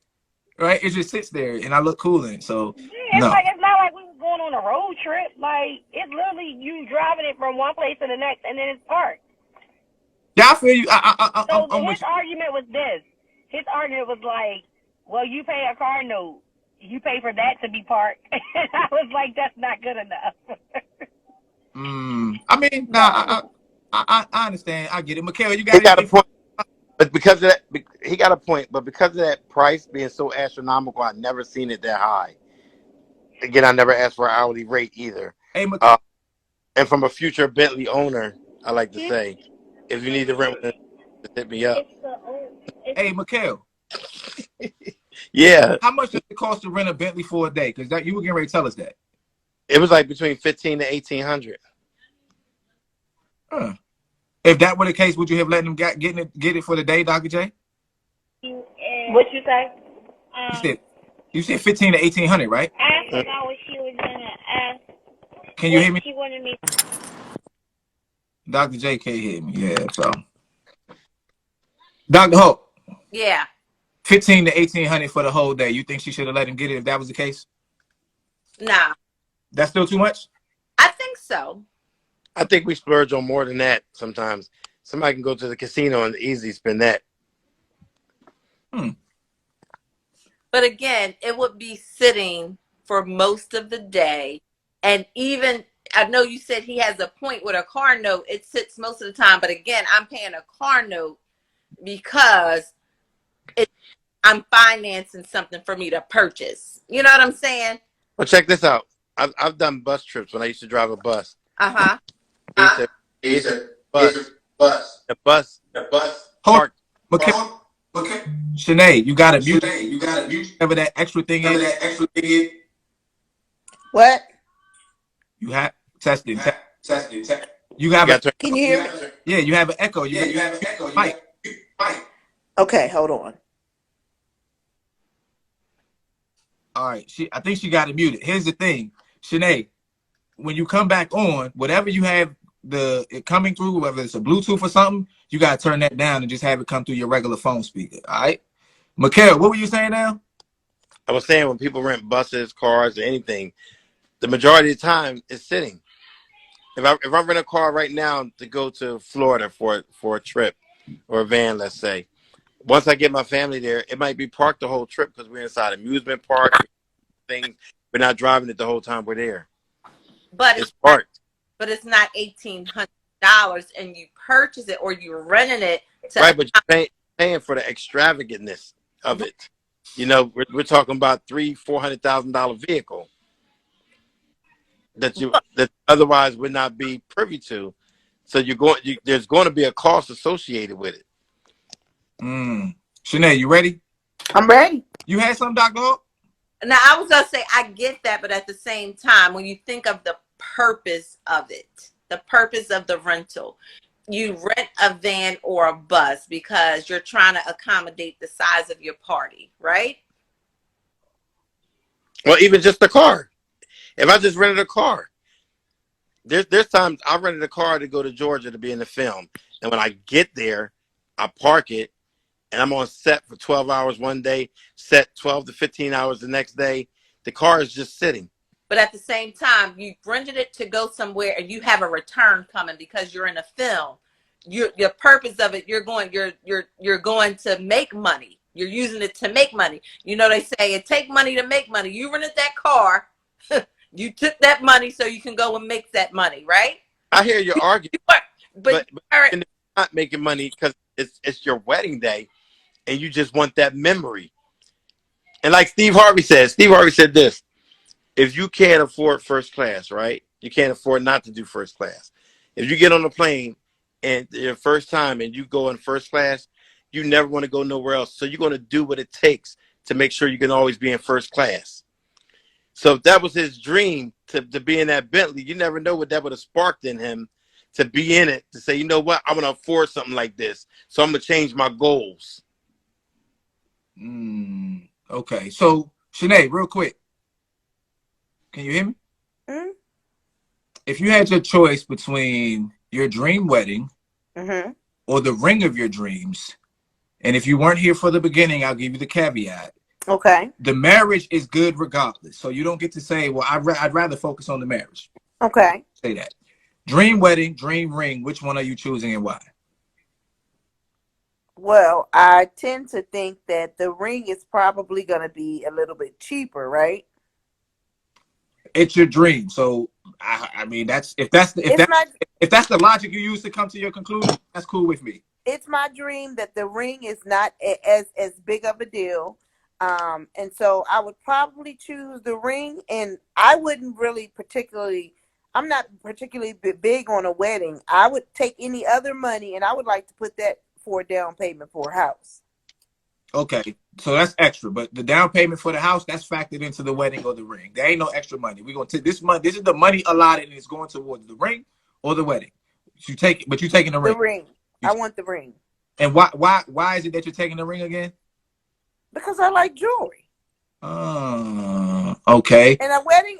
right? It just sits there and I look cool in it. So, it's like, it's not like we were going on a road trip. Like, it's literally you driving it from one place to the next and then it's parked. Yeah, I feel you. His argument was this. His argument was like, well, you pay a car note. You pay for that to be parked. And I was like, that's not good enough. I mean, I understand. I get it. Mikhail, you got He got a point. But because of that, he got a point. But because of that price being so astronomical, I've never seen it that high. Again, I never asked for an hourly rate either. Hey, and from a future Bentley owner, I like to say, if you need to rent, hit me up. Hey, Mikhail. Yeah. How much does it cost to rent a Bentley for a day? Because you were getting ready to tell us that. It was like between $1,500 to $1,800. Huh. If that were the case, would you have let them get it for the day, Dr. J? What you say? You said $1,500 to $1,800, right? I forgot what she was gonna ask. Can you hear me? She wanted me. Dr. J can't hear me. Yeah, so Dr. Hope. Yeah. $1,500 to $1,800 for the whole day. You think she should have let him get it if that was the case? Nah. That's still too much? I think so. I think we splurge on more than that sometimes. Somebody can go to the casino and easily spend that. But again, it would be sitting for most of the day. And even, I know you said he has a point with a car note. It sits most of the time. But again, I'm paying a car note because I'm financing something for me to purchase. You know what I'm saying? Well, check this out. I've done bus trips when I used to drive a bus. Uh-huh. The bus. Hold on. Okay. Sinead, you got to mute. Whatever that extra thing is. What? You have testing. You have Can you hear me? Yeah, you have an echo. You have an echo. Mike. Okay, hold on. All right. I think she got it muted. Here's the thing, Sinead. When you come back on, whatever you have it coming through, whether it's a Bluetooth or something, you gotta turn that down and just have it come through your regular phone speaker. All right. Mikhail, what were you saying now? I was saying when people rent buses, cars, or anything, the majority of the time it's sitting. If I rent a car right now to go to Florida for a trip or a van, let's say, once I get my family there, it might be parked the whole trip because we're inside amusement park things. We're not driving it the whole time we're there. But it's parked. But it's not $1,800 and you purchase it or you're renting it. Right, but you're paying for the extravagantness of it. You know, we're talking about $300,000-$400,000 vehicle that otherwise would not be privy to. So there's going to be a cost associated with it. Sinead, you ready? I'm ready. You had something, Dr. Hope? Now, I was going to say, I get that, but at the same time, when you think of the purpose of it, the purpose of the rental, you rent a van or a bus because you're trying to accommodate the size of your party, right? Well, even just a car. If I just rented a car, there's times I rented a car to go to Georgia to be in the film. And when I get there, I park it and I'm on set for 12 hours one day, set 12 to 15 hours the next day. The car is just sitting. But at the same time, you rented it to go somewhere and you have a return coming because you're in a film. Your purpose of it, you're going to make money. You're using it to make money. You know, they say it take money to make money. You rented that car. You took that money so you can go and make that money, right? I hear your argument. But you're not making money because it's your wedding day and you just want that memory. And like Steve Harvey said this. If you can't afford first class, right? You can't afford not to do first class. If you get on a plane and your first time and you go in first class, you never want to go nowhere else. So you're going to do what it takes to make sure you can always be in first class. So if that was his dream to be in that Bentley, you never know what that would have sparked in him to be in it, to say, you know what, I'm going to afford something like this. So I'm going to change my goals. Okay. So, Sinead, real quick. Can you hear me? Mm-hmm. If you had your choice between your dream wedding or the ring of your dreams, and if you weren't here for the beginning, I'll give you the caveat. Okay. The marriage is good regardless. So you don't get to say, well, I'd rather focus on the marriage. Okay. Say that. Dream wedding, dream ring, which one are you choosing and why? Well, I tend to think that the ring is probably going to be a little bit cheaper, right? It's your dream. So I mean, that's if that's the logic you use to come to your conclusion, that's cool with me. It's my dream that the ring is not as big of a deal. And so I would probably choose the ring, and I wouldn't really I'm not particularly big on a wedding. I would take any other money, and I would like to put that for a down payment for a house. Okay, so that's extra, but the down payment for the house, that's factored into the wedding or the ring. There ain't no extra money. We're gonna take this money. This is the money allotted, and it's going towards the ring or the wedding. You're taking the ring. The ring. I want the ring. And why is it that you're taking the ring again? Because I like jewelry. Okay. And a wedding,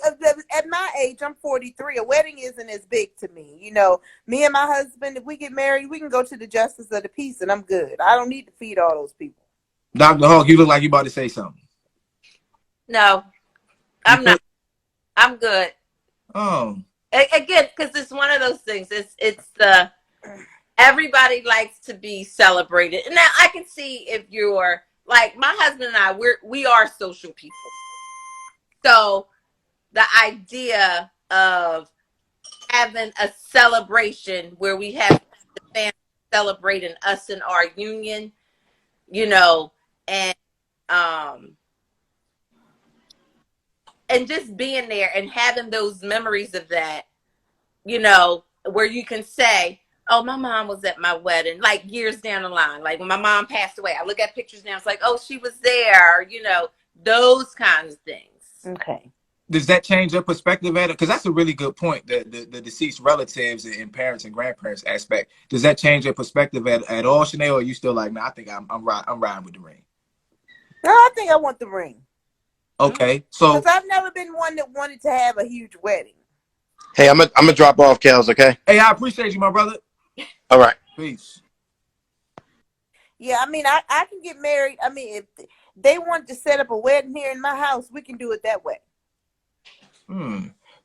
at my age, I'm 43. A wedding isn't as big to me. You know, me and my husband, if we get married, we can go to the justice of the peace, and I'm good. I don't need to feed all those people. Dr. Hawk, you look like you about to say something. No, I'm not. I'm good. Oh. Again, because it's one of those things. It's the everybody likes to be celebrated. And now I can see if you're like my husband and I, we are social people. So the idea of having a celebration where we have the family celebrating us and our union, you know, and just being there and having those memories of that, you know, where you can say, oh, my mom was at my wedding, like years down the line. Like when my mom passed away, I look at pictures now, it's like, oh, she was there, you know, those kinds of things. Okay. Does that change your perspective at it? Because that's a really good point, the deceased relatives and parents and grandparents aspect. Does that change your perspective at all, Sinead, or are you still like, nah, I think I'm riding with the ring? No, I think I want the ring. Okay, so because I've never been one that wanted to have a huge wedding. Hey, I'm gonna drop off, Kels, okay? Hey, I appreciate you, my brother. All right. Peace. Yeah, I mean, I can get married. I mean, if they want to set up a wedding here in my house, we can do it that way.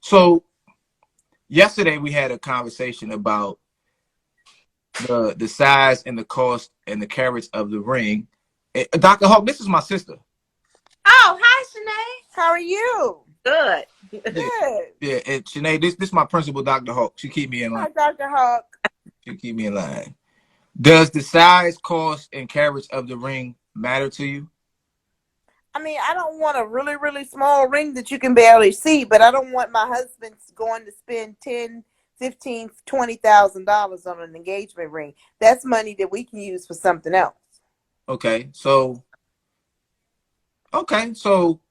So yesterday we had a conversation about the size and the cost and the carats of the ring. Dr. Hawk, this is my sister. Oh, hi, Sinead. How are you? Good. Good. Yeah, and Sinead, this is my principal, Dr. Hawk. She keep me in line. Hi, Dr. Hawk. She keep me in line. Does the size, cost, and carats of the ring matter to you? I mean, I don't want a really, really small ring that you can barely see, but I don't want my husband going to spend $10,000, $15,000, $20,000 on an engagement ring. That's money that we can use for something else. Okay, so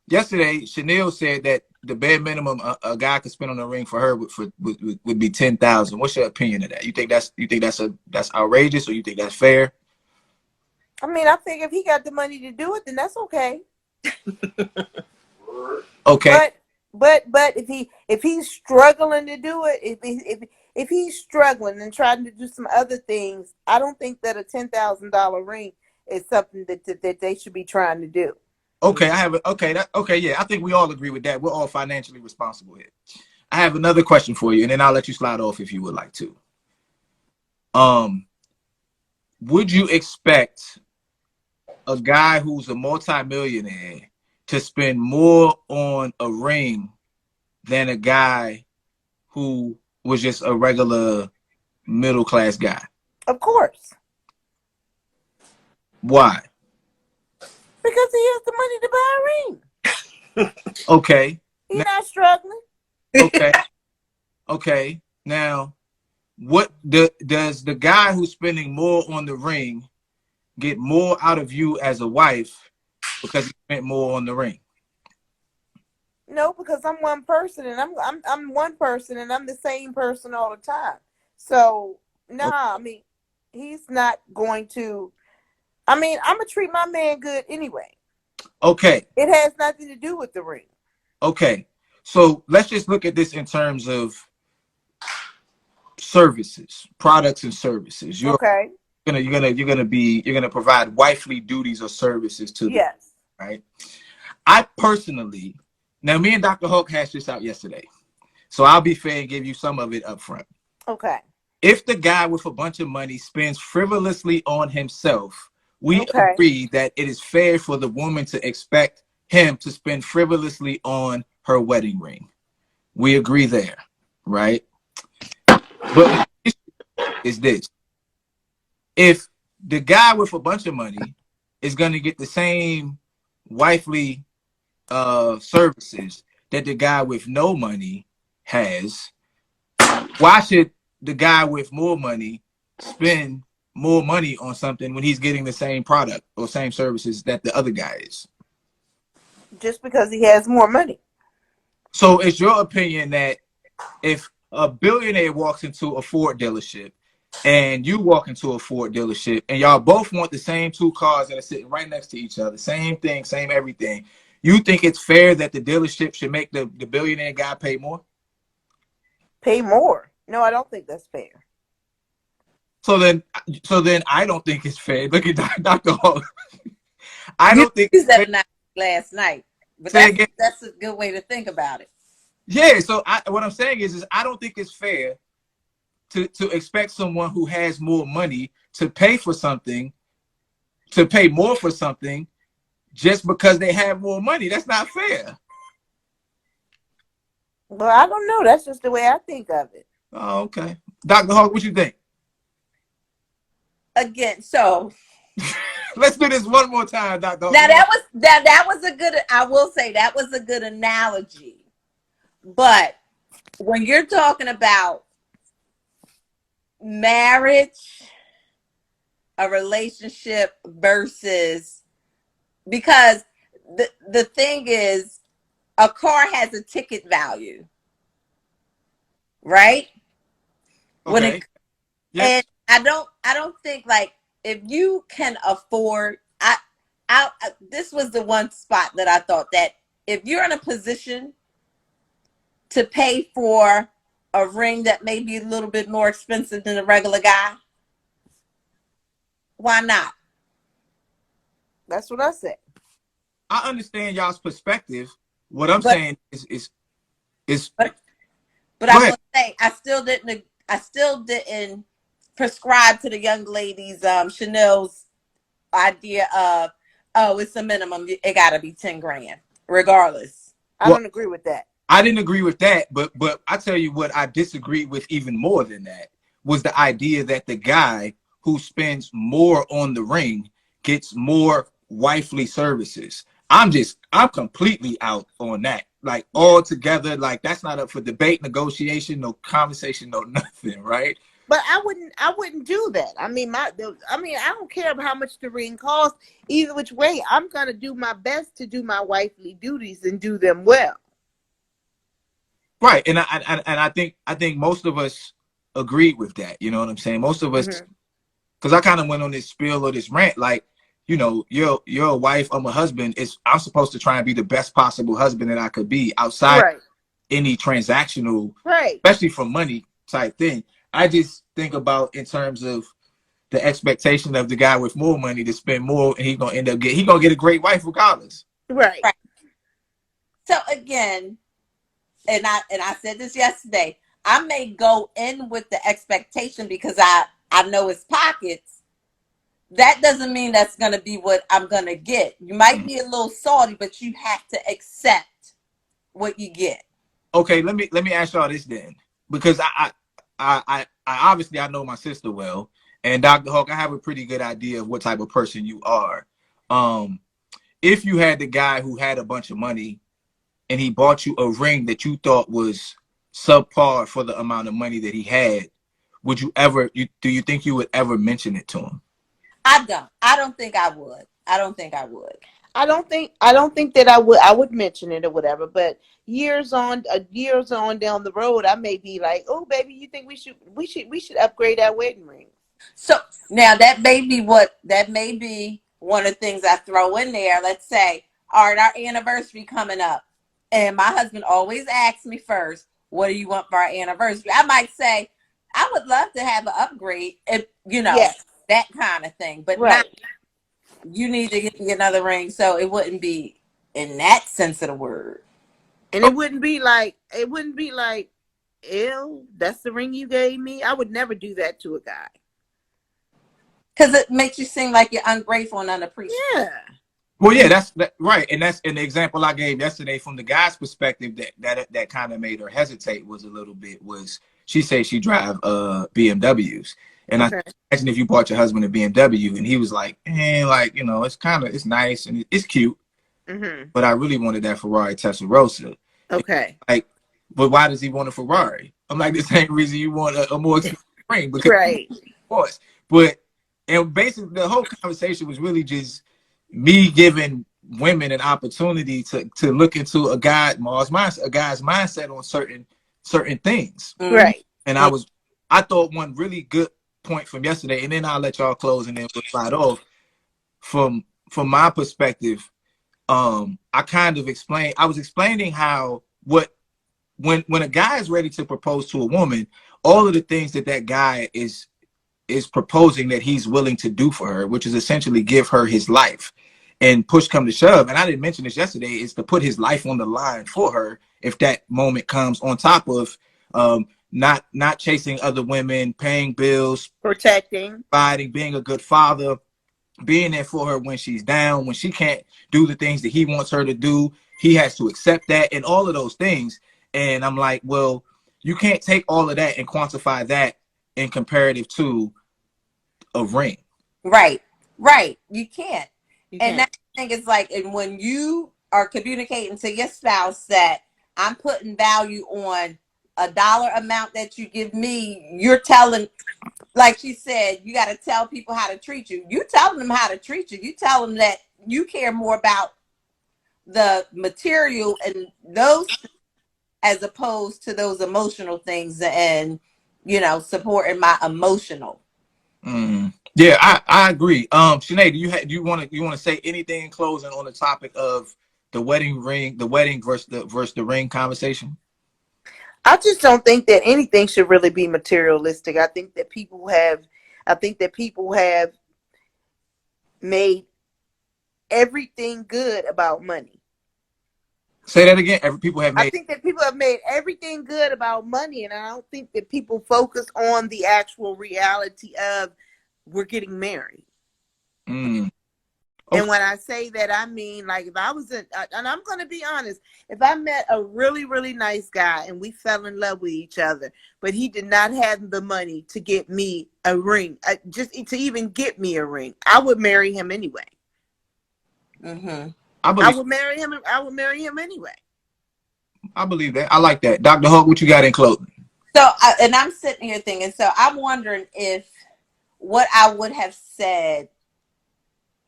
yesterday Chanel said that the bare minimum a guy could spend on a ring for her would be $10,000. What's your opinion of that? You think that's outrageous, or you think that's fair? I mean, I think if he got the money to do it, then that's okay. Okay. But if he's struggling to do it, if he's struggling and trying to do some other things, I don't think that a $10,000 ring is something that they should be trying to do. Okay, yeah, I think we all agree with that. We're all financially responsible here. I have another question for you, and then I'll let you slide off if you would like to. Would you expect a guy who's a multimillionaire to spend more on a ring than a guy who was just a regular middle class guy? Of course. Why? Because he has the money to buy a ring. Okay. He's not struggling. Okay. Okay. Now, does the guy who's spending more on the ring get more out of you as a wife because he spent more on the ring? No, because I'm one person, and I'm one person, and I'm the same person all the time. So nah, I mean, he's not going to. I mean, I'm gonna treat my man good anyway. Okay. It has nothing to do with the ring. Okay. So let's just look at this in terms of services, products and services. You're Okay. gonna provide wifely duties or services to the Yes. right. I personally, now me and Dr. Hulk hashed this out yesterday, so I'll be fair and give you some of it up front. Okay. If the guy with a bunch of money spends frivolously on himself, we Okay. agree that it is fair for the woman to expect him to spend frivolously on her wedding ring. We agree there, right? But the issue is this. If the guy with a bunch of money is going to get the same wifely services that the guy with no money has, why should the guy with more money spend more money on something when he's getting the same product or same services that the other guy is? Just because he has more money. So it's your opinion that if a billionaire walks into a Ford dealership and you walk into a Ford dealership and y'all both want the same two cars that are sitting right next to each other, same thing, same everything, you think it's fair that the dealership should make the billionaire guy pay more? Pay more? No, I don't think that's fair. So then I don't think it's fair. Look at Dr. Hall. I don't think it's fair. Last night, but that's a good way to think about it. Yeah. So what I'm saying is I don't think it's fair to expect someone who has more money to pay for something, to pay more for something, just because they have more money. That's not fair. Well, I don't know. That's just the way I think of it. Oh, okay. Dr. Hawk, what you think? Again, so let's do this one more time, Dr. Hawk. Now that was a good, I will say that was a good analogy. But when you're talking about marriage, a relationship versus, because the thing is, a car has a ticket value, right? Okay. And I don't think, like, if you can afford, this was the one spot that I thought that if you're in a position to pay for a ring that may be a little bit more expensive than a regular guy, why not? That's what I said. I understand y'all's perspective. What I'm saying is but I will say I still didn't prescribe to the young ladies Chanel's idea of, oh, it's a minimum, it gotta be 10 grand regardless. I don't agree with that. I didn't agree with that, but I tell you what I disagreed with even more than that was the idea that the guy who spends more on the ring gets more wifely services. I'm completely out on that. Like altogether, like that's not up for debate, negotiation, no conversation, no nothing, right? But I wouldn't do that. I mean, I don't care about how much the ring costs. Either which way, I'm gonna do my best to do my wifely duties and do them well. Right, and I think most of us agreed with that. You know what I'm saying? Most of us, because I kind of went on this spiel or this rant, like, you know, you're a wife, I'm a husband. I'm supposed to try and be the best possible husband that I could be outside any transactional, especially for money type thing. I just think about in terms of the expectation of the guy with more money to spend more, and he's gonna get a great wife regardless. Right. So again, and I said this yesterday, I may go in with the expectation because I know his pockets. That doesn't mean that's going to be what I'm going to get. You might be a little salty, but you have to accept what you get. Okay, let me ask y'all this then, because I obviously I know my sister well, and Dr. Hawk, I have a pretty good idea of what type of person you are. If you had the guy who had a bunch of money and he bought you a ring that you thought was subpar for the amount of money that he had, would you ever? Do you think you would ever mention it to him? I don't. I don't think I would. I don't think I would. I don't think that I would mention it or whatever, but years on down the road, I may be like, oh baby, you think we should upgrade our wedding ring. So now that may be one of the things I throw in there. Let's say, all right, our anniversary coming up, and my husband always asks me first, what do you want for our anniversary? I might say, I would love to have an upgrade, if Yes. that kind of thing, but Right. not, you need to get me another ring. So it wouldn't be in that sense of the word. And it wouldn't be like, ew, that's the ring you gave me. I would never do that to a guy. Because it makes you seem like you're ungrateful and unappreciative. Yeah. Well, yeah, that's right, and that's an example I gave yesterday from the guy's perspective that kind of made her hesitate was a little bit was she said she drive BMWs, and Okay. I imagine if you bought your husband a BMW, and he was like, like it's nice and it's cute, but I really wanted that Ferrari Testarossa. Okay. Like, but why does he want a Ferrari? I'm like, the same reason you want a more expensive ring, because Right. of course, but. And basically, the whole conversation was really just me giving women an opportunity to look into a guy's mindset on certain things. Right. And I thought one really good point from yesterday, and then I'll let y'all close and then we'll slide off. From my perspective, I was explaining how when a guy is ready to propose to a woman, all of the things that guy is proposing that he's willing to do for her, which is essentially give her his life, and push come to shove. And I didn't mention this yesterday, is to put his life on the line for her if that moment comes, on top of not chasing other women, paying bills, protecting, providing, being a good father, being there for her when she's down, when she can't do the things that he wants her to do. He has to accept that and all of those things. And I'm like, well, you can't take all of that and quantify that in comparative to a ring. Right. You can't. And that thing is like, and when you are communicating to your spouse that I'm putting value on a dollar amount that you give me, you're telling, like she said, you got to tell people how to treat you. You telling them how to treat you. You tell them that you care more about the material and those, as opposed to those emotional things and supporting my emotional. Yeah, I agree. Sinead, do you want to say anything in closing on the topic of the wedding versus the ring conversation? I just don't think that anything should really be materialistic. I think that people have made everything good about money. Say that again. I think that people have made everything good about money, and I don't think that people focus on the actual reality of we're getting married. Okay. And when I say that, I mean, like, if I was and I'm going to be honest, if I met a really, really nice guy and we fell in love with each other, but he did not have the money to get me a ring, just to even get me a ring, I would marry him anyway. I would marry him anyway. I believe that. I like that. Dr. Hope, what you got in closing? So, and I'm sitting here thinking, so I'm wondering if what I would have said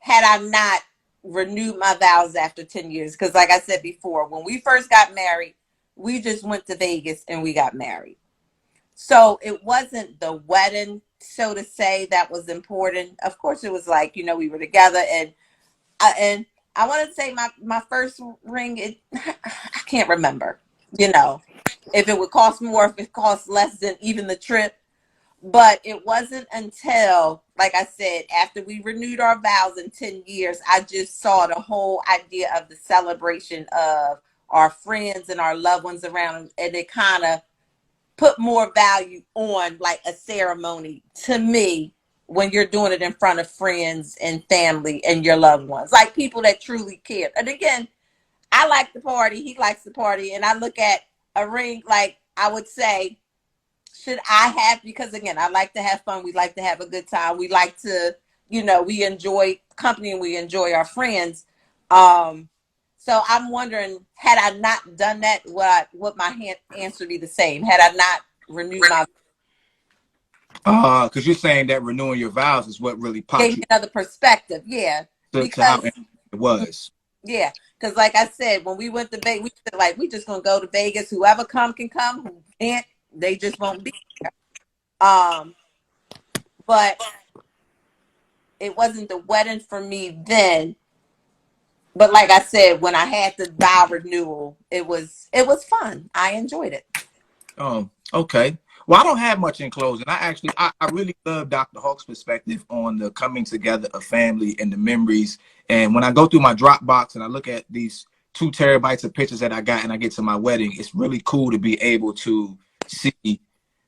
had I not renewed my vows after 10 years. Because like I said before, when we first got married, we just went to Vegas and we got married. So it wasn't the wedding, so to say, that was important. Of course, it was like, we were together, and I want to say my first ring, I can't remember, if it would cost more, if it cost less than even the trip. But it wasn't until, like I said, after we renewed our vows in 10 years, I just saw the whole idea of the celebration of our friends and our loved ones around, and it kind of put more value on like a ceremony to me when you're doing it in front of friends and family and your loved ones, like people that truly care. And again, I like the party, he likes the party, and I look at a ring like I would say, should I have, because again, I like to have fun. We like to have a good time. We like to, we enjoy company and we enjoy our friends. So I'm wondering, had I not done that, would my answer be the same? Had I not renewed my... Because you're saying that renewing your vows is what really popped Gave you me another perspective. Yeah. to how Because it was. yeah, because like I said, when we went to Vegas, we said, like, we just gonna go to Vegas. Whoever come can come. Who can't, they just won't be there. But it wasn't the wedding for me then. But like I said, when I had the vow renewal, it was fun. I enjoyed it. Okay. Well, I don't have much in closing. I really love Dr. Hawk's perspective on the coming together of family and the memories. And when I go through my Dropbox and I look at these 2 terabytes of pictures that I got and I get to my wedding, it's really cool to be able to see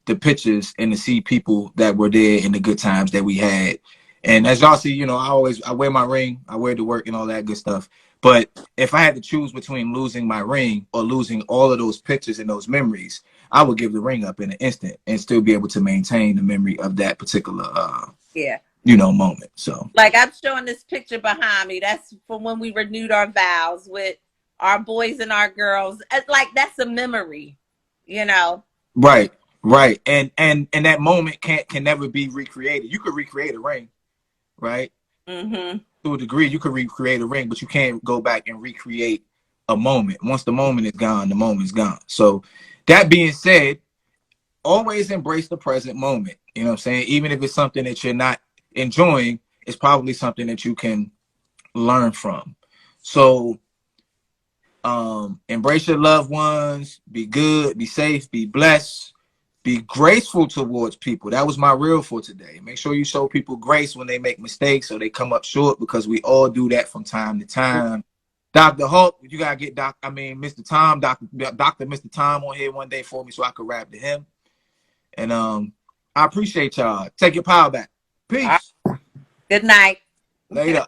the pictures and to see people that were there and the good times that we had. And as y'all see, I wear my ring, I wear it to work and all that good stuff. But if I had to choose between losing my ring or losing all of those pictures and those memories, I would give the ring up in an instant and still be able to maintain the memory of that particular moment. So like I'm showing this picture behind me. That's from when we renewed our vows with our boys and our girls. It's like that's a memory, Right. And that moment can never be recreated. You could recreate a ring, right? Mm-hmm. To a degree, you could recreate a ring, but you can't go back and recreate a moment. Once the moment is gone, the moment is gone. So that being said, always embrace the present moment. You know what I'm saying? Even if it's something that you're not enjoying, it's probably something that you can learn from. So embrace your loved ones, be good, be safe, be blessed, be graceful towards people. That was my reel for today. Make sure you show people grace when they make mistakes or they come up short, because we all do that from time to time. Dr. Hulk, you gotta get Mr. Tom, Dr. Mr. Tom on here one day for me so I could rap to him. And I appreciate y'all. Take your power back. Peace. Good night. Later.